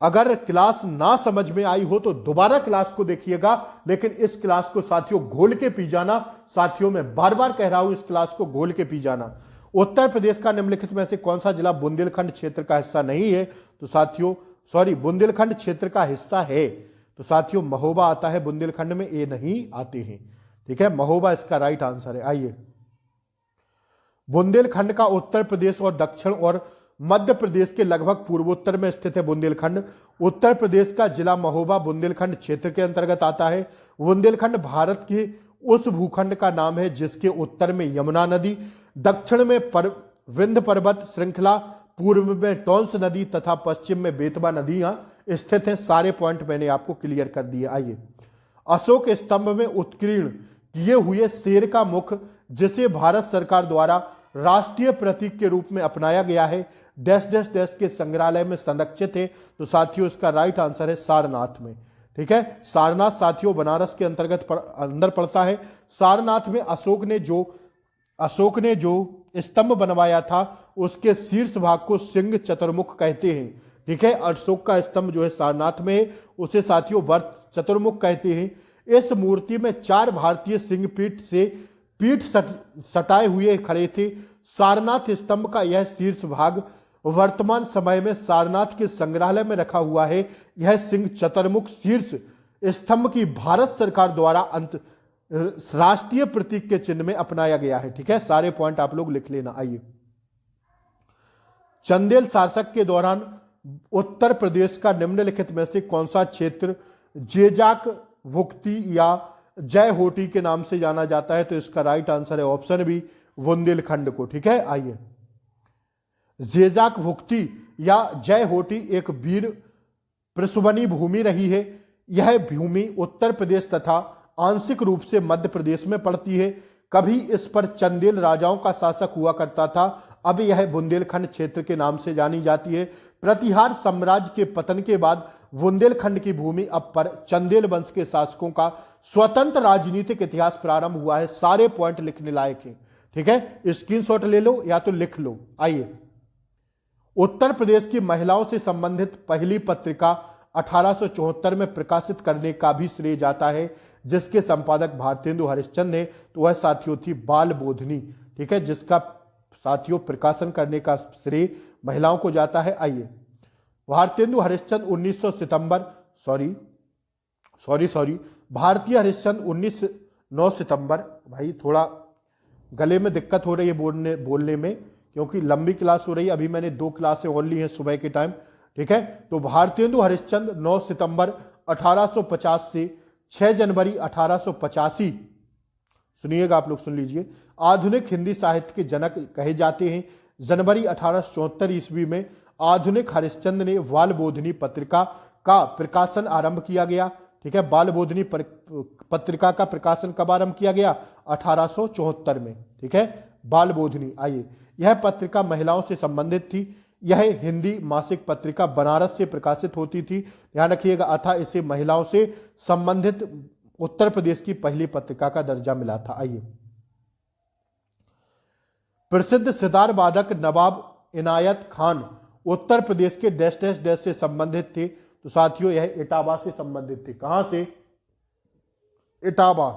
अगर क्लास ना समझ में आई हो तो दोबारा क्लास को देखिएगा, लेकिन इस क्लास को साथियों घोल के पी जाना। साथियों मैं बार बार कह रहा हूं, इस क्लास को घोल के पी जाना। उत्तर प्रदेश का निम्नलिखित में से कौन सा जिला बुंदेलखंड क्षेत्र का हिस्सा नहीं है? तो साथियों बुंदेलखंड क्षेत्र का हिस्सा है, तो साथियों महोबा आता है बुंदेलखंड में, ये नहीं आते हैं, ठीक है। महोबा इसका राइट आंसर है। आइए, बुंदेलखंड का उत्तर प्रदेश और दक्षिण और मध्य प्रदेश के लगभग पूर्वोत्तर में स्थित है बुंदेलखंड। उत्तर प्रदेश का जिला महोबा बुंदेलखंड क्षेत्र के अंतर्गत आता है। बुंदेलखंड भारत के उस भूखंड का नाम है जिसके उत्तर में यमुना नदी, दक्षिण में विंध्य पर्वत श्रृंखला, पूर्व में टोंस नदी तथा पश्चिम में बेतवा नदियां स्थित हैं। सारे पॉइंट मैंने आपको क्लियर कर दिए। आइए, अशोक स्तंभ में उत्कीर्ण किए हुए शेर का मुख, जिसे भारत सरकार द्वारा राष्ट्रीय प्रतीक के रूप में अपनाया गया है, डैश डैश डैश के संग्रहालय में संरक्षित है। तो साथियों इसका राइट आंसर है सारनाथ में, ठीक है। सारनाथ साथियों बनारस के अंतर्गत अंदर पड़ता है। सारनाथ में अशोक ने जो स्तंभ बनवाया था, उसके शीर्ष भाग को सिंह चतुर्मुख कहते हैं, ठीक है। अशोक का स्तंभ जो है सारनाथ में है, उसे साथियों वर्त चतुर्मुख कहते हैं। इस मूर्ति में 4 भारतीय सिंह पीठ सटाए हुए खड़े थे। सारनाथ स्तंभ का यह शीर्ष भाग वर्तमान समय में सारनाथ के संग्रहालय में रखा हुआ है। यह सिंह चतुर्मुख शीर्ष स्तंभ की भारत सरकार द्वारा राष्ट्रीय प्रतीक के चिन्ह में अपनाया गया है, ठीक है। सारे पॉइंट आप लोग लिख लेना। आइए, चंदेल शासक के दौरान उत्तर प्रदेश का निम्नलिखित में से कौन सा क्षेत्र जेजाक भुक्ति या जय होटी के नाम से जाना जाता है? तो इसका राइट आंसर है ऑप्शन बी, बुंदेलखंड को, ठीक है। आइए, जेजाक भुक्ति या जय होटी एक वीर प्रसवनी भूमि रही है। यह भूमि उत्तर प्रदेश तथा आंशिक रूप से मध्य प्रदेश में पड़ती है। कभी इस पर चंदेल राजाओं का शासक हुआ करता था, अब यह बुंदेलखंड क्षेत्र के नाम से जानी जाती है। प्रतिहार साम्राज्य के पतन के बाद बुंदेलखंड की भूमि अब पर चंदेल वंश के शासकों का स्वतंत्र राजनीतिक इतिहास प्रारंभ हुआ है। सारे पॉइंट लिखने लायक हैं, ठीक है। स्क्रीनशॉट ले लो या तो लिख लो। आइए, उत्तर प्रदेश की महिलाओं से संबंधित पहली पत्रिका 1874 में प्रकाशित करने का भी श्रेय जाता है, जिसके संपादक भारतेंदु हरिश्चंद्र ने। तो वह साथियों थी बाल बोधनी, ठीक है, जिसका साथियों प्रकाशन करने का श्रेय महिलाओं को जाता है। आइए, भारतेंदु हरिश्चंद्र 19 सितंबर भारतीय हरिश्चंद्र 9 सितंबर, भाई थोड़ा गले में दिक्कत हो रही है बोलने में, क्योंकि लंबी क्लास हो रही है। अभी मैंने 2 क्लासें और ली हैं सुबह के टाइम, ठीक है। तो भारतेंदु हरिश्चंद्र 9 सितंबर 1850 से 6 जनवरी 1885, सुनिएगा आप लोग, सुन लीजिए, आधुनिक हिंदी साहित्य के जनक कहे जाते हैं। जनवरी 1874 ईस्वी में आधुनिक हरिश्चंद्र ने बाल बोधनी पत्रिका का प्रकाशन आरंभ किया गया, ठीक है। बाल बोधनी पत्रिका का प्रकाशन कब आरंभ किया गया? 1874 में, ठीक है, बाल बोधनी। आइए, यह पत्रिका महिलाओं से संबंधित थी। यह हिंदी मासिक पत्रिका बनारस से प्रकाशित होती थी, ध्यान रखिएगा, अतः इसे महिलाओं से संबंधित उत्तर प्रदेश की पहली पत्रिका का दर्जा मिला था। आइए, प्रसिद्ध सितार वादक नवाब इनायत खान उत्तर प्रदेश के डैश डैश डैश से संबंधित थे। तो साथियों यह इटावा से संबंधित थे। कहां से? इटावा।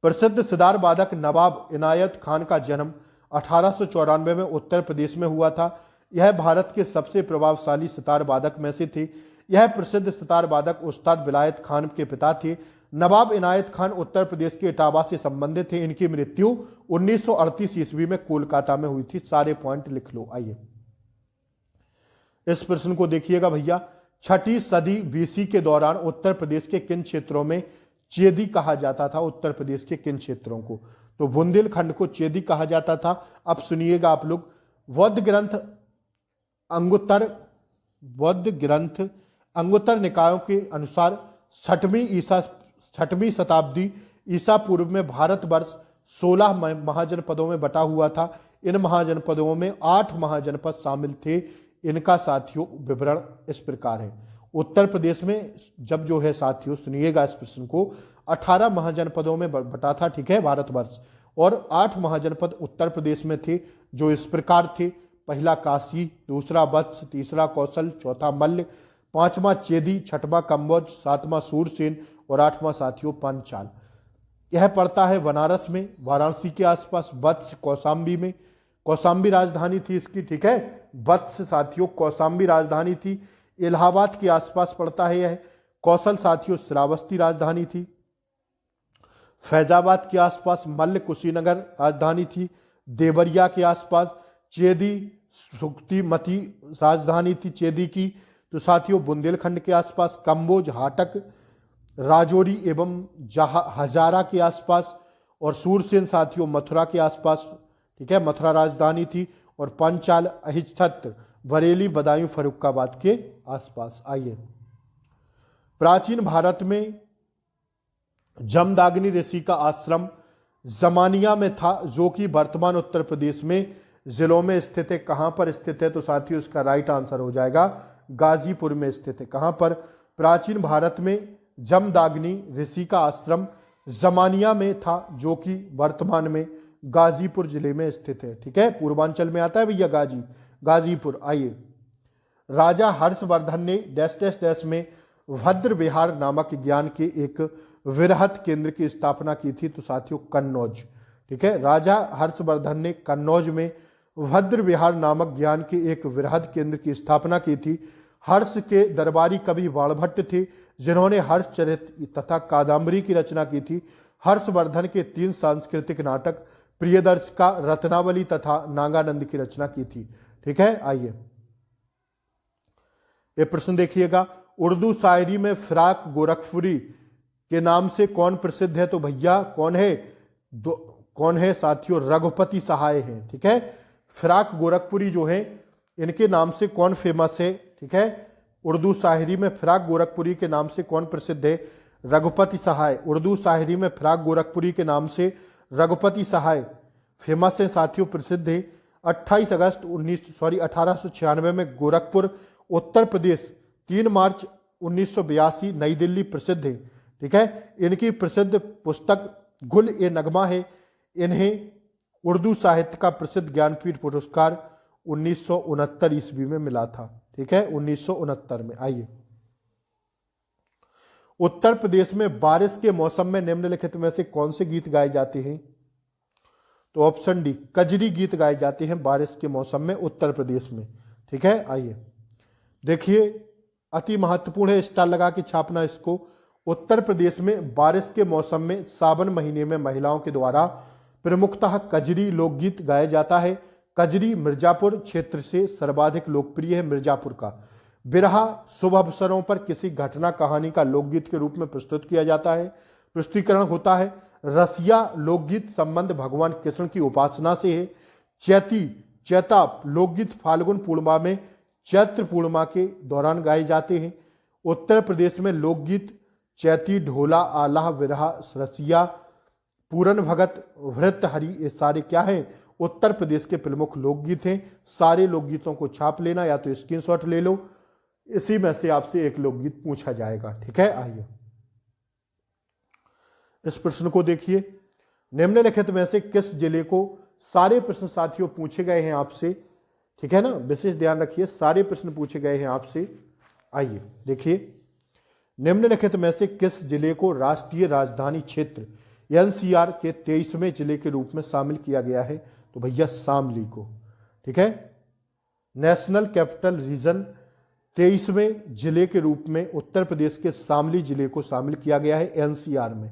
प्रसिद्ध सितार वादक नवाब इनायत खान का जन्म 1894 में उत्तर प्रदेश में हुआ था। यह भारत के सबसे प्रभावशाली सितार वादक में से थे। यह प्रसिद्ध सितार वादक उस्ताद विलायत खान के पिता थे। नवाब इनायत खान उत्तर प्रदेश के इटावा से संबंधित थे। इनकी मृत्यु 1938 ईस्वी में कोलकाता में हुई थी। सारे पॉइंट लिख लो। आइए इस प्रश्न को देखिएगा भैया। 6ठी सदी बीसी के दौरान उत्तर प्रदेश के किन क्षेत्रों में चेदी कहा जाता था? उत्तर प्रदेश के किन क्षेत्रों को? तो बुंदेलखंड को चेदी कहा जाता था। अब सुनिएगा आप लोग, बौद्ध ग्रंथ अंगुत्तर निकायों के अनुसार 6वीं शताब्दी ईसा पूर्व में भारतवर्ष 16 महाजनपदों में बटा हुआ था। इन महाजनपदों में 8 महाजनपद शामिल थे। इनका साथियों विवरण इस प्रकार है। उत्तर प्रदेश में जब जो है साथियों, सुनिएगा इस प्रश्न को, 18 महाजनपदों में बटा था, ठीक है, भारतवर्ष, और 8 महाजनपद उत्तर प्रदेश में थे, जो इस प्रकार थे। पहला काशी, दूसरा वत्स, तीसरा कौशल, चौथा मल्ल, 5वां चेदी, 6वां कम्बोज, 7वां सूरसेन और 8वां साथियों पांचाल। यह पड़ता है बनारस में, वाराणसी के आसपास, वत्स कौशाम्बी में, कौशाम्बी राजधानी थी इसकी, ठीक है, वत्स साथियों कौशाम्बी राजधानी थी। इलाहाबाद के आसपास पड़ता है यह। कौशल साथियों श्रावस्ती राजधानी थी। फैजाबाद के आसपास मल्ल कुशीनगर राजधानी थी। देवरिया के आसपास चेदी सुक्तिमती राजधानी थी चेदी की। तो साथियों बुंदेलखंड के आसपास कम्बोज, हाटक, राजौरी एवं हजारा के आसपास, और सूरसेन साथियों मथुरा के आसपास, ठीक है, मथुरा राजधानी थी। और पंचाल, अहिच्छत्र, बरेली, बदायूं, फर्रुखाबाद के आसपास। आइए, प्राचीन भारत में जमदाग्नि ऋषि का आश्रम जमानिया में था, जो कि वर्तमान उत्तर प्रदेश में जिलों में स्थित है। कहां पर स्थित है? तो साथियों इसका राइट आंसर हो जाएगा गाजीपुर में स्थित है। कहां पर? प्राचीन भारत में जमदाग्नि ऋषि का आश्रम जमानिया में था, जो कि वर्तमान में गाजीपुर जिले में स्थित है, ठीक है, पूर्वांचल में आता है भैया गाजीपुर। आइए, राजा हर्षवर्धन ने डैश डैश डैश में भद्र विहार नामक ज्ञान के एक वृहत केंद्र की स्थापना की थी। तो साथियों कन्नौज, ठीक है, राजा हर्षवर्धन ने कन्नौज में भद्र विहार नामक ज्ञान के एक वृहत केंद्र की स्थापना की थी। हर्ष के दरबारी कवि बाणभट्ट थे, जिन्होंने हर्षचरित तथा कादम्बरी की रचना की थी। हर्षवर्धन के 3 सांस्कृतिक नाटक प्रियदर्शिका, रत्नावली तथा नागानंद की रचना की थी, ठीक है। आइए ये प्रश्न देखिएगा, उर्दू शायरी में फिराक गोरखपुरी के नाम से कौन प्रसिद्ध है? तो भैया कौन है साथियों? रघुपति सहाय हैं, ठीक है। फिराक गोरखपुरी जो है, इनके नाम से कौन फेमस है? ठीक है, उर्दू शायरी में फिराक गोरखपुरी के नाम से कौन प्रसिद्ध है? रघुपति सहाय। उर्दू शायरी में फिराक गोरखपुरी के नाम से रघुपति सहाय फेमस है साथियों, प्रसिद्ध है। 28 अगस्त 1896 में गोरखपुर उत्तर प्रदेश, 3 मार्च 1982 नई दिल्ली प्रसिद्ध है, ठीक है। इनकी प्रसिद्ध पुस्तक गुल-ए-नगमा है। इन्हें उर्दू साहित्य का प्रसिद्ध ज्ञानपीठ पुरस्कार 1969 ईस्वी में मिला था, ठीक है, 1969 में। आइए, उत्तर प्रदेश में बारिश के मौसम में निम्नलिखित में से कौन से गीत गाए जाते हैं? तो ऑप्शन डी, कजरी गीत गाए जाते हैं बारिश के मौसम में उत्तर प्रदेश में, ठीक है। आइए देखिए, अति महत्वपूर्ण है, स्टार लगा के छापना इसको। उत्तर प्रदेश में बारिश के मौसम में सावन महीने में महिलाओं के द्वारा प्रमुखतः कजरी लोकगीत गाया जाता है। कजरी मिर्जापुर क्षेत्र से सर्वाधिक लोकप्रिय है। मिर्जापुर का बिरहा शुभ अवसरों पर किसी घटना कहानी का लोकगीत के रूप में प्रस्तुत किया जाता है, प्रस्तुतिकरण होता है। रसिया लोकगीत संबंध भगवान कृष्ण की उपासना से है। चैता लोकगीत फाल्गुन पूर्णिमा में चैत्र पूर्णिमा के दौरान गाए जाते हैं। उत्तर प्रदेश में लोकगीत चैती, ढोला, आल्हा, विरहा, रसिया, पूरन भगत, भृतहरि, ये सारे क्या हैं? उत्तर प्रदेश के प्रमुख लोकगीत हैं। सारे लोकगीतों को छाप लेना, या तो स्क्रीनशॉट ले लो, इसी में से आपसे एक लोकगीत पूछा जाएगा, ठीक है। आइए इस प्रश्न को देखिए, निम्नलिखित में से किस जिले को, सारे प्रश्न साथियों पूछे गए हैं आपसे, ठीक है ना, विशेष ध्यान रखिए, सारे प्रश्न पूछे गए हैं आपसे। आइए देखिए, निम्नलिखित में से किस जिले को राष्ट्रीय राजधानी क्षेत्र एनसीआर के 23वें जिले के रूप में शामिल किया गया है? तो भैया शामली को। ठीक है, नेशनल कैपिटल रीजन 23वें जिले के रूप में उत्तर प्रदेश के शामली जिले को शामिल किया गया है एनसीआर में।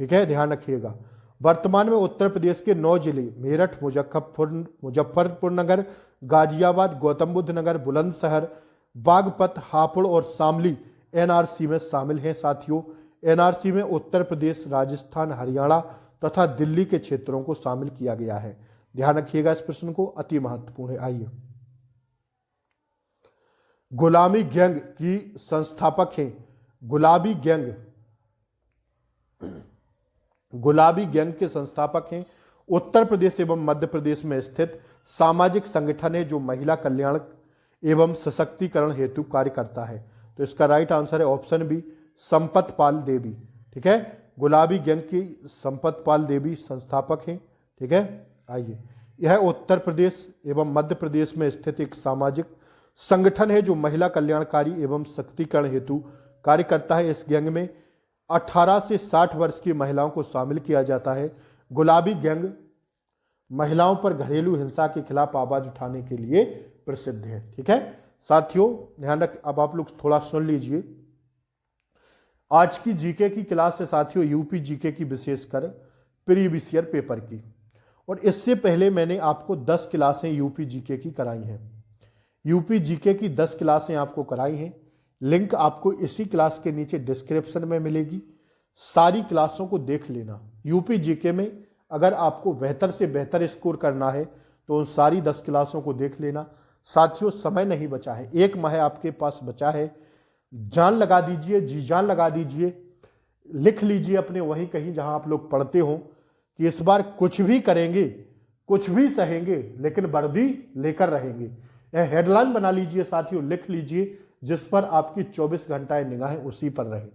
ठीक है, ध्यान रखिएगा। वर्तमान में उत्तर प्रदेश के 9 जिले मेरठ, मुजफ्फरपुर नगर, गाजियाबाद, गौतम बुद्ध नगर, बुलंदशहर, बागपत, हापुड़ और शामली एनआरसी में शामिल हैं। साथियों, एनआरसी में उत्तर प्रदेश, राजस्थान, हरियाणा तथा दिल्ली के क्षेत्रों को शामिल किया गया है। ध्यान रखिएगा, इस प्रश्न को अति महत्वपूर्ण है। आइए, गुलामी गैंग की संस्थापक हैं। गुलाबी गैंग के संस्थापक हैं उत्तर प्रदेश एवं मध्य प्रदेश में स्थित सामाजिक संगठन है जो महिला कल्याण एवं सशक्तिकरण हेतु कार्य करता है। तो इसका राइट आंसर है ऑप्शन बी, संपत पाल देवी। ठीक है, गुलाबी गैंग की संपत पाल देवी संस्थापक हैं। ठीक है, आइए, यह उत्तर प्रदेश एवं मध्य प्रदेश में स्थित एक सामाजिक संगठन है जो महिला कल्याणकारी एवं सशक्तिकरण हेतु कार्य करता है। इस गैंग में 18 से 60 वर्ष की महिलाओं को शामिल किया जाता है। गुलाबी गैंग महिलाओं पर घरेलू हिंसा के खिलाफ आवाज उठाने के लिए प्रसिद्ध है। ठीक है साथियों, ध्यान रख, अब आप लोग थोड़ा सुन लीजिए। आज की जीके की क्लास है साथियों यूपी जीके की, विशेषकर प्रीवियस ईयर पेपर की, और इससे पहले मैंने आपको 10 क्लासें यूपी जीके की कराई हैं। यूपी जीके की 10 क्लासें आपको कराई हैं। लिंक आपको इसी क्लास के नीचे डिस्क्रिप्शन में मिलेगी। सारी क्लासों को देख लेना। यूपी जीके में अगर आपको बेहतर से बेहतर स्कोर करना है तो उन सारी 10 क्लासों को देख लेना। साथियों, समय नहीं बचा है, 1 माह आपके पास बचा है। जान लगा दीजिए, जी जान लगा दीजिए, लिख लीजिए अपने वहीं कहीं जहां आप लोग पढ़ते हो कि इस बार कुछ भी करेंगे, कुछ भी सहेंगे, लेकिन वर्दी लेकर रहेंगे। यह हेडलाइन बना लीजिए साथियों, लिख लीजिए, जिस पर आपकी 24 घंटा निगाहें उसी पर रहे।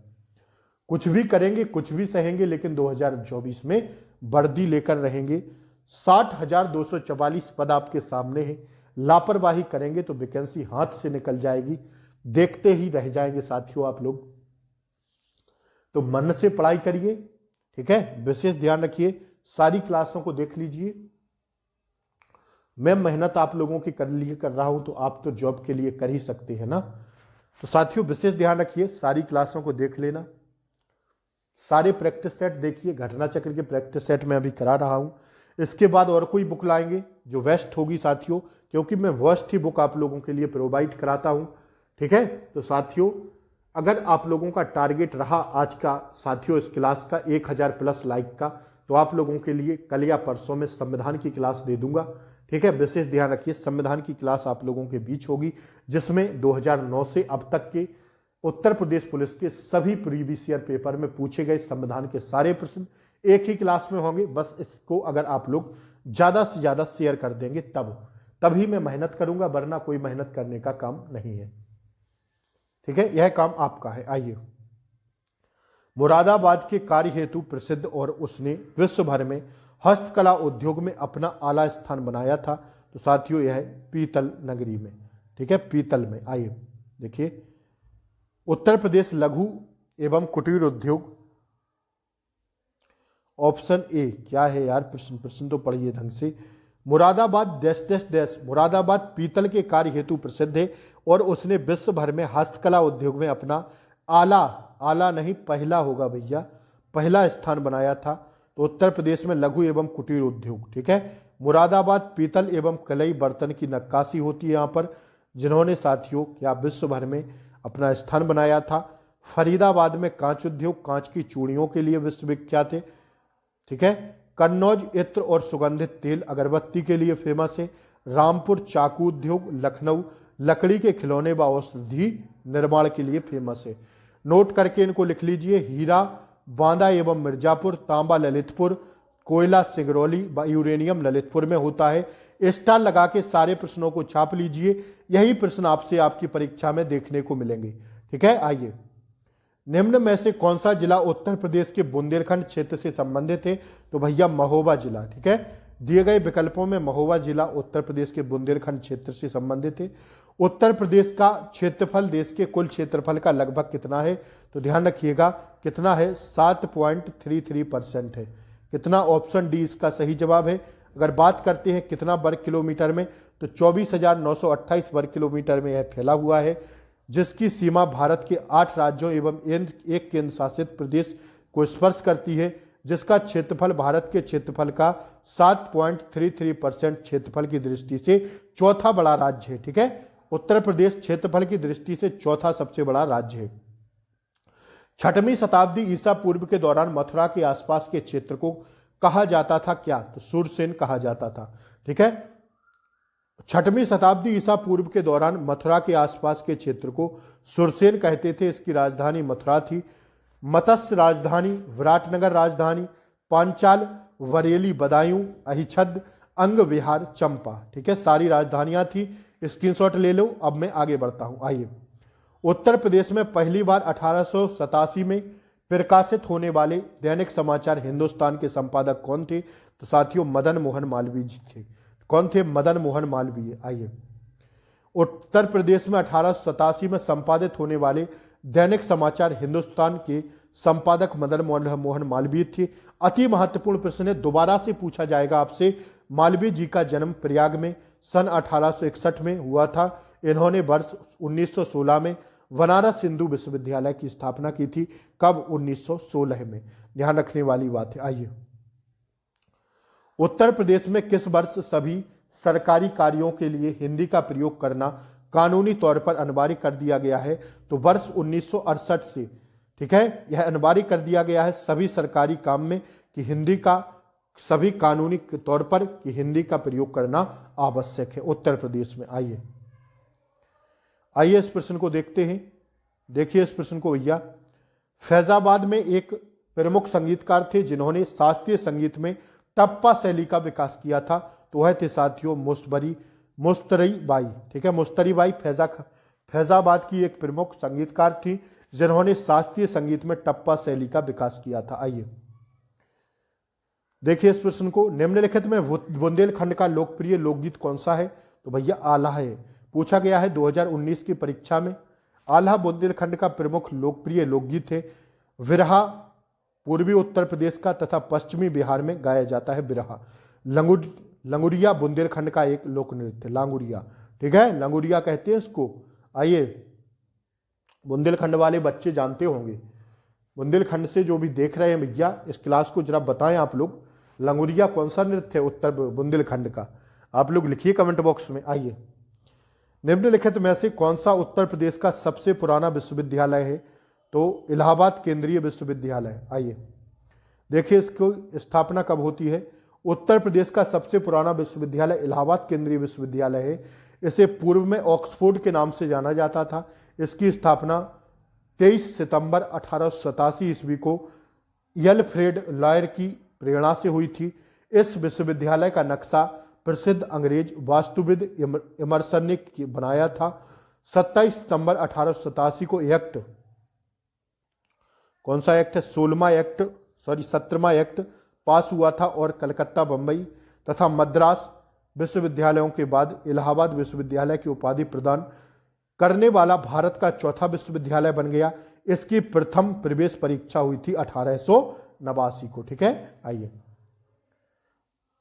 कुछ भी करेंगे, कुछ भी सहेंगे, लेकिन 2024 में वर्दी लेकर रहेंगे। 60,244 पद आपके सामने हैं। लापरवाही करेंगे तो वैकेंसी हाथ से निकल जाएगी, देखते ही रह जाएंगे साथियों आप लोग। तो मन से पढ़ाई करिए। ठीक है, विशेष ध्यान रखिए, सारी क्लासों को देख लीजिए। मैं मेहनत आप लोगों की कर लिए कर रहा हूं, तो आप तो जॉब के लिए कर ही सकते हैं ना। तो साथियों विशेष ध्यान रखिए, सारी क्लासों को देख लेना। सारे प्रैक्टिस सेट देखिए, घटना चक्र के प्रैक्टिस सेट में अभी करा रहा हूं। इसके बाद और कोई बुक लाएंगे जो बेस्ट होगी साथियों, क्योंकि मैं बेस्ट ही बुक आप लोगों के लिए प्रोवाइड कराता हूं। ठीक है, तो साथियों अगर आप लोगों का टारगेट रहा आज का साथियों इस क्लास का 1000 प्लस लाइक का, तो आप लोगों के लिए कल या परसों में संविधान की क्लास दे दूंगा। ठीक है, विशेष ध्यान रखिए, संविधान की क्लास आप लोगों के बीच होगी, जिसमें 2009 से अब तक के उत्तर प्रदेश पुलिस के सभी प्रीवियस ईयर पेपर में पूछे गए संविधान के सारे प्रश्न एक ही क्लास में होंगे। बस इसको अगर आप लोग ज्यादा से ज्यादा शेयर कर देंगे तभी मैं मेहनत करूंगा, वरना कोई मेहनत करने का काम नहीं है। ठीक है, यह काम आपका है। आइए, मुरादाबाद के कार्य हेतु प्रसिद्ध और उसने विश्व भर में हस्तकला उद्योग में अपना आला स्थान बनाया था। तो साथियों यह है पीतल नगरी में। ठीक है, पीतल में। आइए देखिए, उत्तर प्रदेश लघु एवं कुटीर उद्योग, ऑप्शन ए क्या है यार, प्रश्न तो पढ़िए ढंग से। मुरादाबाद देश मुरादाबाद पीतल के कार्य हेतु प्रसिद्ध है और उसने विश्व भर में हस्तकला उद्योग में अपना आला नहीं पहला होगा भैया, पहला स्थान बनाया था। तो उत्तर प्रदेश में लघु एवं कुटीर उद्योग। ठीक है, मुरादाबाद पीतल एवं कलई बर्तन की नक्काशी होती है यहाँ पर, जिन्होंने साथियों क्या विश्व भर में अपना स्थान बनाया था। फरीदाबाद में कांच उद्योग कांच की चूड़ियों के लिए विश्वविख्यात है। ठीक है, कन्नौज इत्र और सुगंधित तेल अगरबत्ती के लिए फेमस है। रामपुर चाकू उद्योग, लखनऊ लकड़ी के खिलौने व औषधि निर्माण के लिए फेमस है। नोट करके इनको लिख लीजिए, हीरा बांदा एवं मिर्जापुर, तांबा ललितपुर, कोयला सिंगरौली व यूरेनियम ललितपुर में होता है। स्टार लगा के सारे प्रश्नों को छाप लीजिए, यही प्रश्न आपसे आपकी परीक्षा में देखने को मिलेंगे। ठीक है, आइए, निम्न में से कौन सा जिला उत्तर प्रदेश के बुंदेलखंड क्षेत्र से संबंधित है? तो भैया महोबा जिला। ठीक है, दिए गए विकल्पों में महोबा जिला उत्तर प्रदेश के बुंदेलखंड क्षेत्र से संबंधित है। उत्तर प्रदेश का क्षेत्रफल देश के कुल क्षेत्रफल का लगभग कितना है? तो ध्यान रखिएगा कितना है, 7.33% है। कितना? ऑप्शन डी इसका सही जवाब है। अगर बात करते हैं कितना वर्ग किलोमीटर में, तो 24,928 वर्ग किलोमीटर में यह फैला हुआ है, जिसकी सीमा भारत के 8 राज्यों एवं एक केंद्र शासित प्रदेश को स्पर्श करती है, जिसका क्षेत्रफल भारत के क्षेत्रफल का 7.33% क्षेत्रफल की दृष्टि से चौथा बड़ा राज्य है। ठीक है, उत्तर प्रदेश क्षेत्रफल की दृष्टि से चौथा सबसे बड़ा राज्य है। 6वीं शताब्दी ईसा पूर्व के दौरान मथुरा के आसपास के क्षेत्र को कहा जाता था क्या? तो सूरसेन कहा जाता था। ठीक है, 6वीं शताब्दी ईसा पूर्व के दौरान मथुरा के आसपास के क्षेत्र को सूरसेन कहते थे। इसकी राजधानी मथुरा थी। मत्स्य राजधानी, विराटनगर राजधानी, पांचाल, वरेली, बदायूं, अहिच्छद, अंग विहार, चंपा। ठीक है, सारी राजधानियां थी। स्क्रीनशॉट ले लो। अब मैं आगे बढ़ता हूं। आइए, उत्तर प्रदेश में पहली बार 1887 में प्रकाशित होने वाले दैनिक समाचार हिंदुस्तान के संपादक कौन थे? तो साथियों मदन मोहन मालवीय जी थे। कौन थे? मदन मोहन मालवीय। आइए, उत्तर प्रदेश में 1887 में संपादित होने वाले दैनिक समाचार हिंदुस्तान के संपादक मदन मोहन मालवीय थे। अति महत्वपूर्ण प्रश्न है, दोबारा से पूछा जाएगा आपसे। मालवीय जी का जन्म प्रयाग में सन 1861 में हुआ था। इन्होंने वर्ष 1916 में बनारस हिंदू विश्वविद्यालय की स्थापना की थी। कब? 1916 में। ध्यान रखने वाली बात है। आइए, उत्तर प्रदेश में किस वर्ष सभी सरकारी कार्यों के लिए हिंदी का प्रयोग करना कानूनी तौर पर अनिवार्य कर दिया गया है? तो वर्ष 1968 से। ठीक है, यह अनिवार्य कर दिया गया है सभी सरकारी काम में कि हिंदी का, सभी कानूनी तौर पर कि हिंदी का प्रयोग करना आवश्यक है उत्तर प्रदेश में। आइए इस प्रश्न को देखते हैं। देखिए इस प्रश्न को भैया। फैजाबाद में एक प्रमुख संगीतकार थे जिन्होंने शास्त्रीय संगीत में टप्पा शैली का विकास किया था। तो वह थे साथियों मुस्तरी बाई। ठीक है, मुस्तरी बाई फैजाबाद की एक प्रमुख संगीतकार थी जिन्होंने शास्त्रीय संगीत में टप्पा शैली का विकास किया था। आइए देखिए इस प्रश्न को। निम्नलिखित में बुंदेलखंड का लोकप्रिय लोकगीत कौन सा है? तो भैया आल्हा है। पूछा गया है 2019 की परीक्षा में। आल्हा बुंदेलखंड का प्रमुख लोकप्रिय लोकगीत है। विरहा पूर्वी उत्तर प्रदेश का तथा पश्चिमी बिहार में गाया जाता है बिरहा। लंगुरिया बुंदेलखंड का एक लोक नृत्य, लांगुरिया। ठीक है, लंगुरिया कहते हैं इसको। आइए, बुंदेलखंड वाले बच्चे जानते होंगे। बुंदेलखंड से जो भी देख रहे हैं भैया, इस क्लास को जरा बताएं आप लोग, लंगुरिया कौन सा नृत्य है उत्तर बुंदेलखंड का? आप लोग लिखिए कमेंट बॉक्स में। आइए, निम्नलिखित में से कौन सा उत्तर प्रदेश का सबसे पुराना विश्वविद्यालय है? तो इलाहाबाद केंद्रीय विश्वविद्यालय। आइए देखिए इसको स्थापना कब होती है। उत्तर प्रदेश का सबसे पुराना विश्वविद्यालय इलाहाबाद केंद्रीय विश्वविद्यालय है। इसे पूर्व में ऑक्सफोर्ड के नाम से जाना जाता था। इसकी स्थापना 23 सितंबर 1887 ईस्वी को एल्फ्रेड लॉयर की प्रेरणा से हुई थी। इस विश्वविद्यालय का नक्शा प्रसिद्ध अंग्रेज वास्तुविद इमर्सन ने बनाया था। 27 सितंबर 1887 को एक्ट, कौन सा एक्ट है? 17वां एक्ट पास हुआ था और कलकत्ता, बंबई तथा मद्रास विश्वविद्यालयों के बाद इलाहाबाद विश्वविद्यालय की उपाधि प्रदान करने वाला भारत का चौथा विश्वविद्यालय बन गया। इसकी प्रथम प्रवेश परीक्षा हुई थी 1889 को। ठीक है, आइए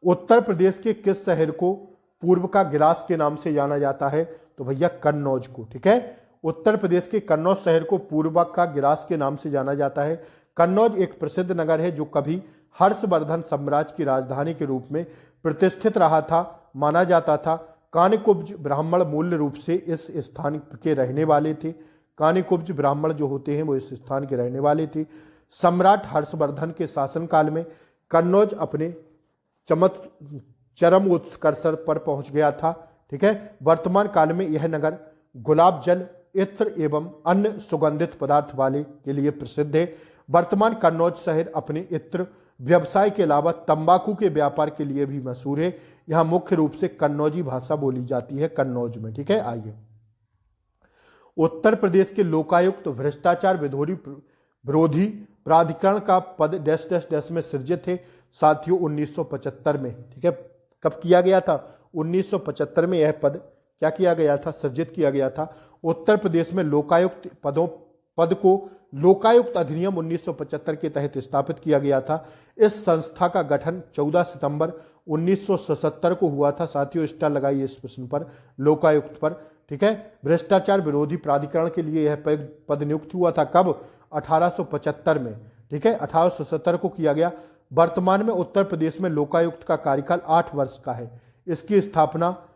उत्तर प्रदेश के किस शहर को पूर्व का गिलास के नाम से जाना जाता है? तो भैया कन्नौज को। ठीक है, उत्तर प्रदेश के कन्नौज शहर को पूर्व का गिलास के नाम से जाना जाता है। कन्नौज एक प्रसिद्ध नगर है जो कभी हर्षवर्धन साम्राज्य की राजधानी के रूप में प्रतिष्ठित रहा था, माना जाता था। कानिकुब्ज ब्राह्मण मूल रूप से इस स्थान के रहने वाले थे। कानिकुब्ज ब्राह्मण जो होते हैं वो इस स्थान के रहने वाले थे। सम्राट हर्षवर्धन के शासनकाल में कन्नौज अपने चरम उत्कर्ष पर पहुंच गया था। ठीक है, वर्तमान काल में यह नगर गुलाब जल, इत्र एवं अन्य सुगंधित पदार्थ वाले के लिए प्रसिद्ध है। वर्तमान कन्नौज शहर अपने इत्र व्यवसाय के अलावा तंबाकू के व्यापार के लिए भी मशहूर है। यहां मुख्य रूप से कन्नौजी भाषा बोली जाती है कन्नौज में। ठीक है, आइए उत्तर प्रदेश के लोकायुक्त भ्रष्टाचार विरोधी प्राधिकरण का पद डैश डैश डैश में सृजित है साथियों 1975 में। ठीक है, कब किया गया था? 1975 में यह पद क्या किया गया था? सृजित किया गया था। उत्तर प्रदेश में लोकायुक्त पद को लोकायुक्त अधिनियम 1975 के तहत स्थापित किया गया था। इस संस्था का गठन 14 सितंबर 1977 को हुआ था। साथियों स्टार लगाइए इस प्रश्न पर, लोकायुक्त पर। ठीक है, भ्रष्टाचार विरोधी प्राधिकरण के लिए यह पद नियुक्त हुआ था कब? 1875 में। ठीक है, 1870 को किया गया। वर्तमान में उत्तर प्रदेश में लोकायुक्त का कार्यकाल 8 वर्ष का है। इसकी स्थापना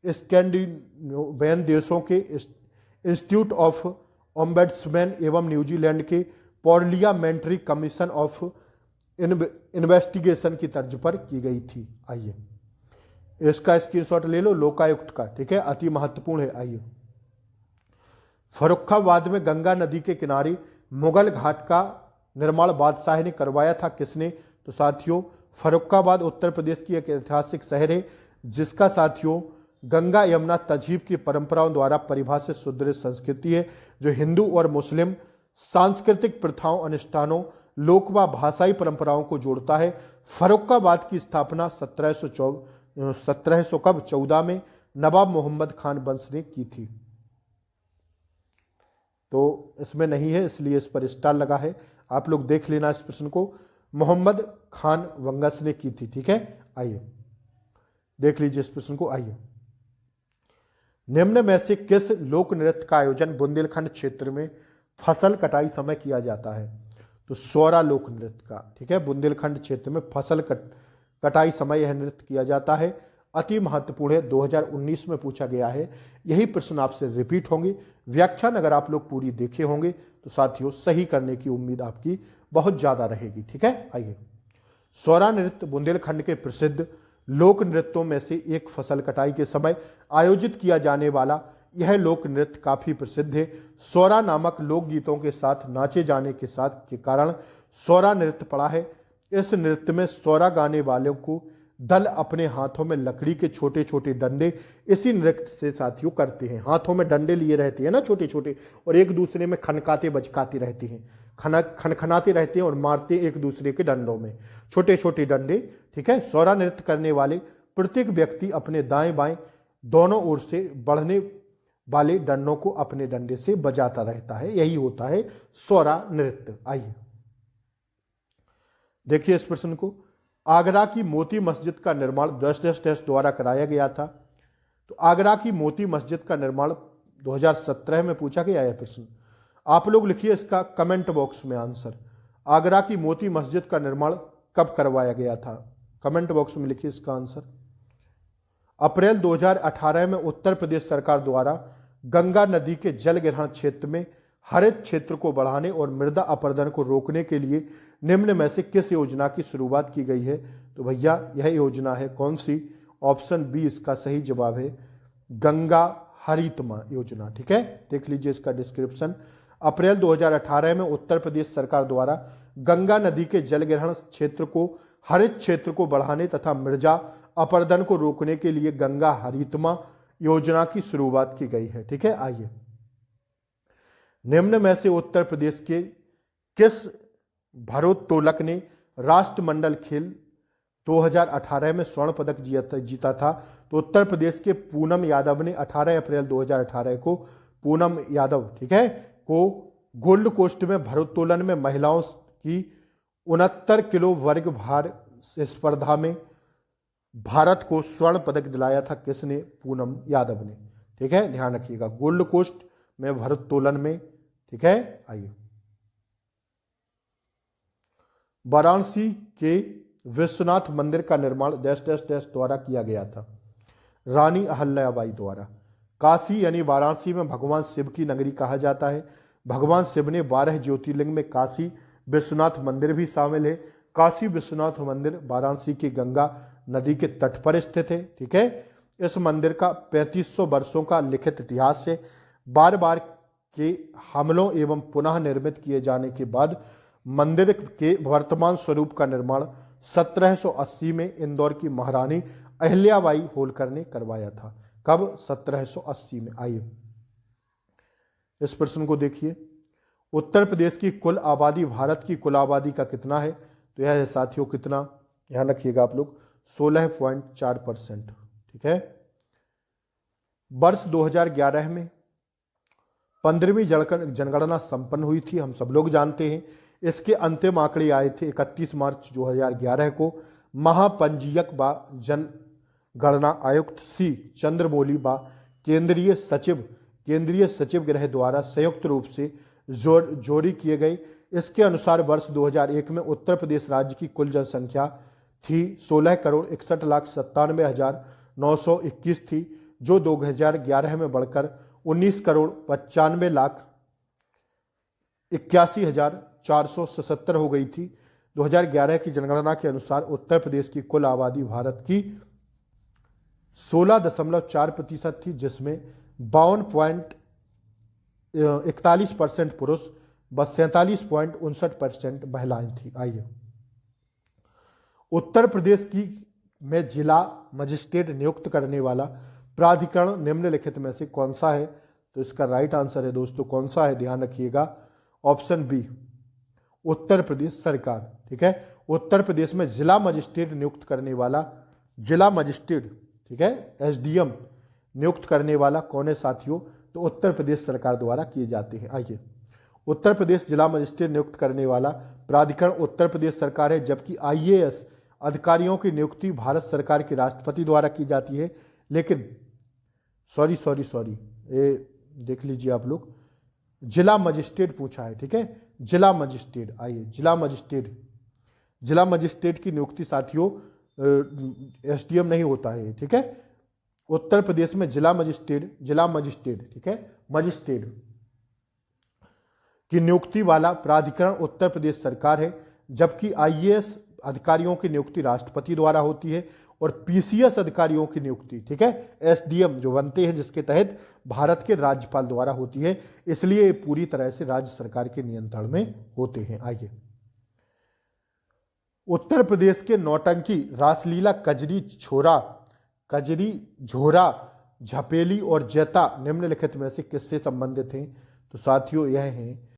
स्कैंडिनेवियन देशों के इंस्टीट्यूट ऑफ ओम्बड्समैन एवं न्यूजीलैंड के पार्लियामेंट्री कमीशन ऑफ इन्वेस्टिगेशन की तर्ज पर की गई थी। आइए इसका स्क्रीनशॉट ले लो लोकायुक्त का। ठीक है, अति महत्वपूर्ण है। आइए, फर्रुखाबाद में गंगा नदी के किनारे मुगल घाट का निर्माण बादशाह ने करवाया था। किसने? तो साथियों फर्रुखाबाद उत्तर प्रदेश की एक ऐतिहासिक शहर है जिसका साथियों गंगा यमुना तहजीब की परंपराओं द्वारा परिभाषित सुदृढ़ संस्कृति है, जो हिंदू और मुस्लिम सांस्कृतिक प्रथाओं, अनुष्ठानों, लोक व भाषाई परंपराओं को जोड़ता है। फर्रुखाबाद की स्थापना 1714 में नवाब मोहम्मद खान वंश ने की थी। तो इसमें नहीं है इसलिए इस पर स्टार लगा है। आप लोग देख लेना इस प्रश्न को, मोहम्मद खान वंश ने की थी। ठीक है, आइए देख लीजिए इस प्रश्न को। आइए, निम्न में से किस लोक नृत्य का आयोजन बुंदेलखंड क्षेत्र में फसल कटाई समय किया जाता है? तो सोरा लोक नृत्य का। ठीक है, बुंदेलखंड क्षेत्र में फसल कटाई समय यह नृत्य किया जाता है। अति महत्वपूर्ण है, 2019 में पूछा गया है। यही प्रश्न आपसे रिपीट होंगे। व्याख्यान अगर आप लोग पूरी देखे होंगे तो साथियों सही करने की उम्मीद आपकी बहुत ज्यादा रहेगी। ठीक है, आइए, सोरा नृत्य बुंदेलखंड के प्रसिद्ध लोक नृत्यों में से एक फसल कटाई के समय आयोजित किया जाने वाला यह लोक नृत्य काफी प्रसिद्ध है। सोरा नामक लोकगीतों के साथ नाचे जाने के साथ के कारण सोरा नृत्य पड़ा है। इस नृत्य में सोरा गाने वालों को दल अपने हाथों में लकड़ी के छोटे छोटे डंडे इसी नृत्य से साथियों करते हैं। हाथों में डंडे लिए रहते हैं ना छोटे छोटे, और एक दूसरे में खनकाते बजकाते रहते हैं, खनखनाते रहते हैं और मारते एक दूसरे के डंडों में छोटे छोटे डंडे। ठीक है, सोरा नृत्य करने वाले प्रत्येक व्यक्ति अपने दाएं बाएं दोनों ओर से बढ़ने वाले डंडों को अपने डंडे से बजाता रहता है। यही होता है सोरा नृत्य। आइए देखिए इस प्रश्न को, आगरा की मोती मस्जिद का निर्माण द्वारा कराया गया था। तो आगरा की मोती मस्जिद का निर्माण 2017 में पूछा गया है प्रश्न। आप लोग लिखिए इसका कमेंट बॉक्स में आंसर। आगरा की मोती मस्जिद का निर्माण कब करवाया गया था? कमेंट बॉक्स में लिखिए इसका आंसर। अप्रैल 2018 में उत्तर प्रदेश सरकार द्वारा गंगा नदी के जल ग्रहण क्षेत्र में हरित क्षेत्र को बढ़ाने और मृदा अपरदन को रोकने के लिए निम्न में से किस योजना की शुरुआत की गई है? तो भैया यह योजना है कौन सी? ऑप्शन बी इसका सही जवाब है, गंगा हरितमा योजना। ठीक है, देख लीजिए इसका डिस्क्रिप्शन। अप्रैल 2018 में उत्तर प्रदेश सरकार द्वारा गंगा नदी के जल ग्रहण क्षेत्र को हरित क्षेत्र को बढ़ाने तथा मृदा अपरदन को रोकने के लिए गंगा हरितमा योजना की शुरुआत की गई है। ठीक है, आइए, निम्न में से उत्तर प्रदेश के किस भारोत्तोलक ने राष्ट्रमंडल खेल 2018 में स्वर्ण पदक जीता था? तो उत्तर प्रदेश के पूनम यादव ने 18 अप्रैल 2018 को पूनम यादव, ठीक है, को गोल्ड कोस्ट में भारोत्तोलन में महिलाओं की 69 किलो वर्ग भार स्पर्धा में भारत को स्वर्ण पदक दिलाया था। किसने? पूनम यादव ने। ठीक है, ध्यान रखिएगा, गोल्ड कोस्ट में भारोत्तोलन में। ठीक है, आइए, वाराणसी के विश्वनाथ मंदिर का निर्माण द्वारा किया गया था? रानी अहल्याबाई द्वारा। काशी यानी वाराणसी में भगवान शिव की नगरी कहा जाता है। भगवान शिव ने 12 ज्योतिर्लिंग में काशी विश्वनाथ मंदिर भी शामिल है। काशी विश्वनाथ मंदिर वाराणसी की गंगा नदी के तट पर स्थित है। ठीक है, इस मंदिर का 3500 वर्षों का लिखित इतिहास है। बार बार के हमलों एवं पुनः निर्मित किए जाने के बाद मंदिर के वर्तमान स्वरूप का निर्माण 1780 में इंदौर की महारानी अहिल्याबाई होलकर ने करवाया था। कब? 1780 में। आइए इस प्रश्न को देखिए, उत्तर प्रदेश की कुल आबादी भारत की कुल आबादी का कितना है? तो यह है साथियों कितना, ध्यान रखिएगा आप लोग, 16.4%। ठीक है। वर्ष 2011 में 15वीं जनगणना संपन्न हुई थी, हम सब लोग जानते हैं। इसके अंतिम आंकड़े आए थे 31 मार्च 2011 को। महापंजीयक व जनगणना आयुक्त सी चंद्रमौली व केंद्रीय सचिव गृह द्वारा संयुक्त रूप से जारी किए गए। इसके अनुसार वर्ष 2001 में उत्तर प्रदेश राज्य की कुल जनसंख्या थी 16,61,97,921 थी, जो 2011 में बढ़कर 19,95,81,477 हो गई थी। 2011 की जनगणना के अनुसार उत्तर प्रदेश की कुल आबादी भारत की 16.4% थी, जिसमें 52.41% पुरुष व 47.59% महिलाएं थी। आइए, उत्तर प्रदेश में जिला मजिस्ट्रेट नियुक्त करने वाला प्राधिकरण निम्नलिखित में से कौन सा है? तो इसका राइट आंसर है दोस्तों, कौन सा है, ध्यान रखिएगा, ऑप्शन बी, उत्तर प्रदेश सरकार। ठीक है। उत्तर प्रदेश में जिला मजिस्ट्रेट नियुक्त करने वाला, जिला मजिस्ट्रेट, ठीक है, एसडीएम नियुक्त करने वाला कौन है साथियों? तो उत्तर प्रदेश सरकार द्वारा किए जाते हैं। आइए, उत्तर प्रदेश जिला मजिस्ट्रेट नियुक्त करने वाला प्राधिकरण उत्तर प्रदेश सरकार है, जबकि आईएएस अधिकारियों की नियुक्ति भारत सरकार के राष्ट्रपति द्वारा की जाती है। लेकिन सॉरी, ये देख लीजिए आप लोग, जिला मजिस्ट्रेट पूछा है। ठीक है, जिला मजिस्ट्रेट। आइए, जिला मजिस्ट्रेट की नियुक्ति साथियों एसडीएम नहीं होता है। ठीक है, उत्तर प्रदेश में जिला मजिस्ट्रेट, ठीक है, मजिस्ट्रेट की नियुक्ति वाला प्राधिकरण उत्तर प्रदेश सरकार है, जबकि आईएएस अधिकारियों की नियुक्ति राष्ट्रपति द्वारा होती है और पीसीएस अधिकारियों की नियुक्ति, ठीक है, एसडीएम जो बनते हैं जिसके तहत, भारत के राज्यपाल द्वारा होती है। इसलिए ये पूरी तरह से राज्य सरकार के नियंत्रण में होते हैं। आइए, उत्तर प्रदेश के नौटंकी, रासलीला, कजरी, झोरा, झपेली और जैता निम्नलिखित में से किससे संबंधित हैं? तो साथियों यह हैं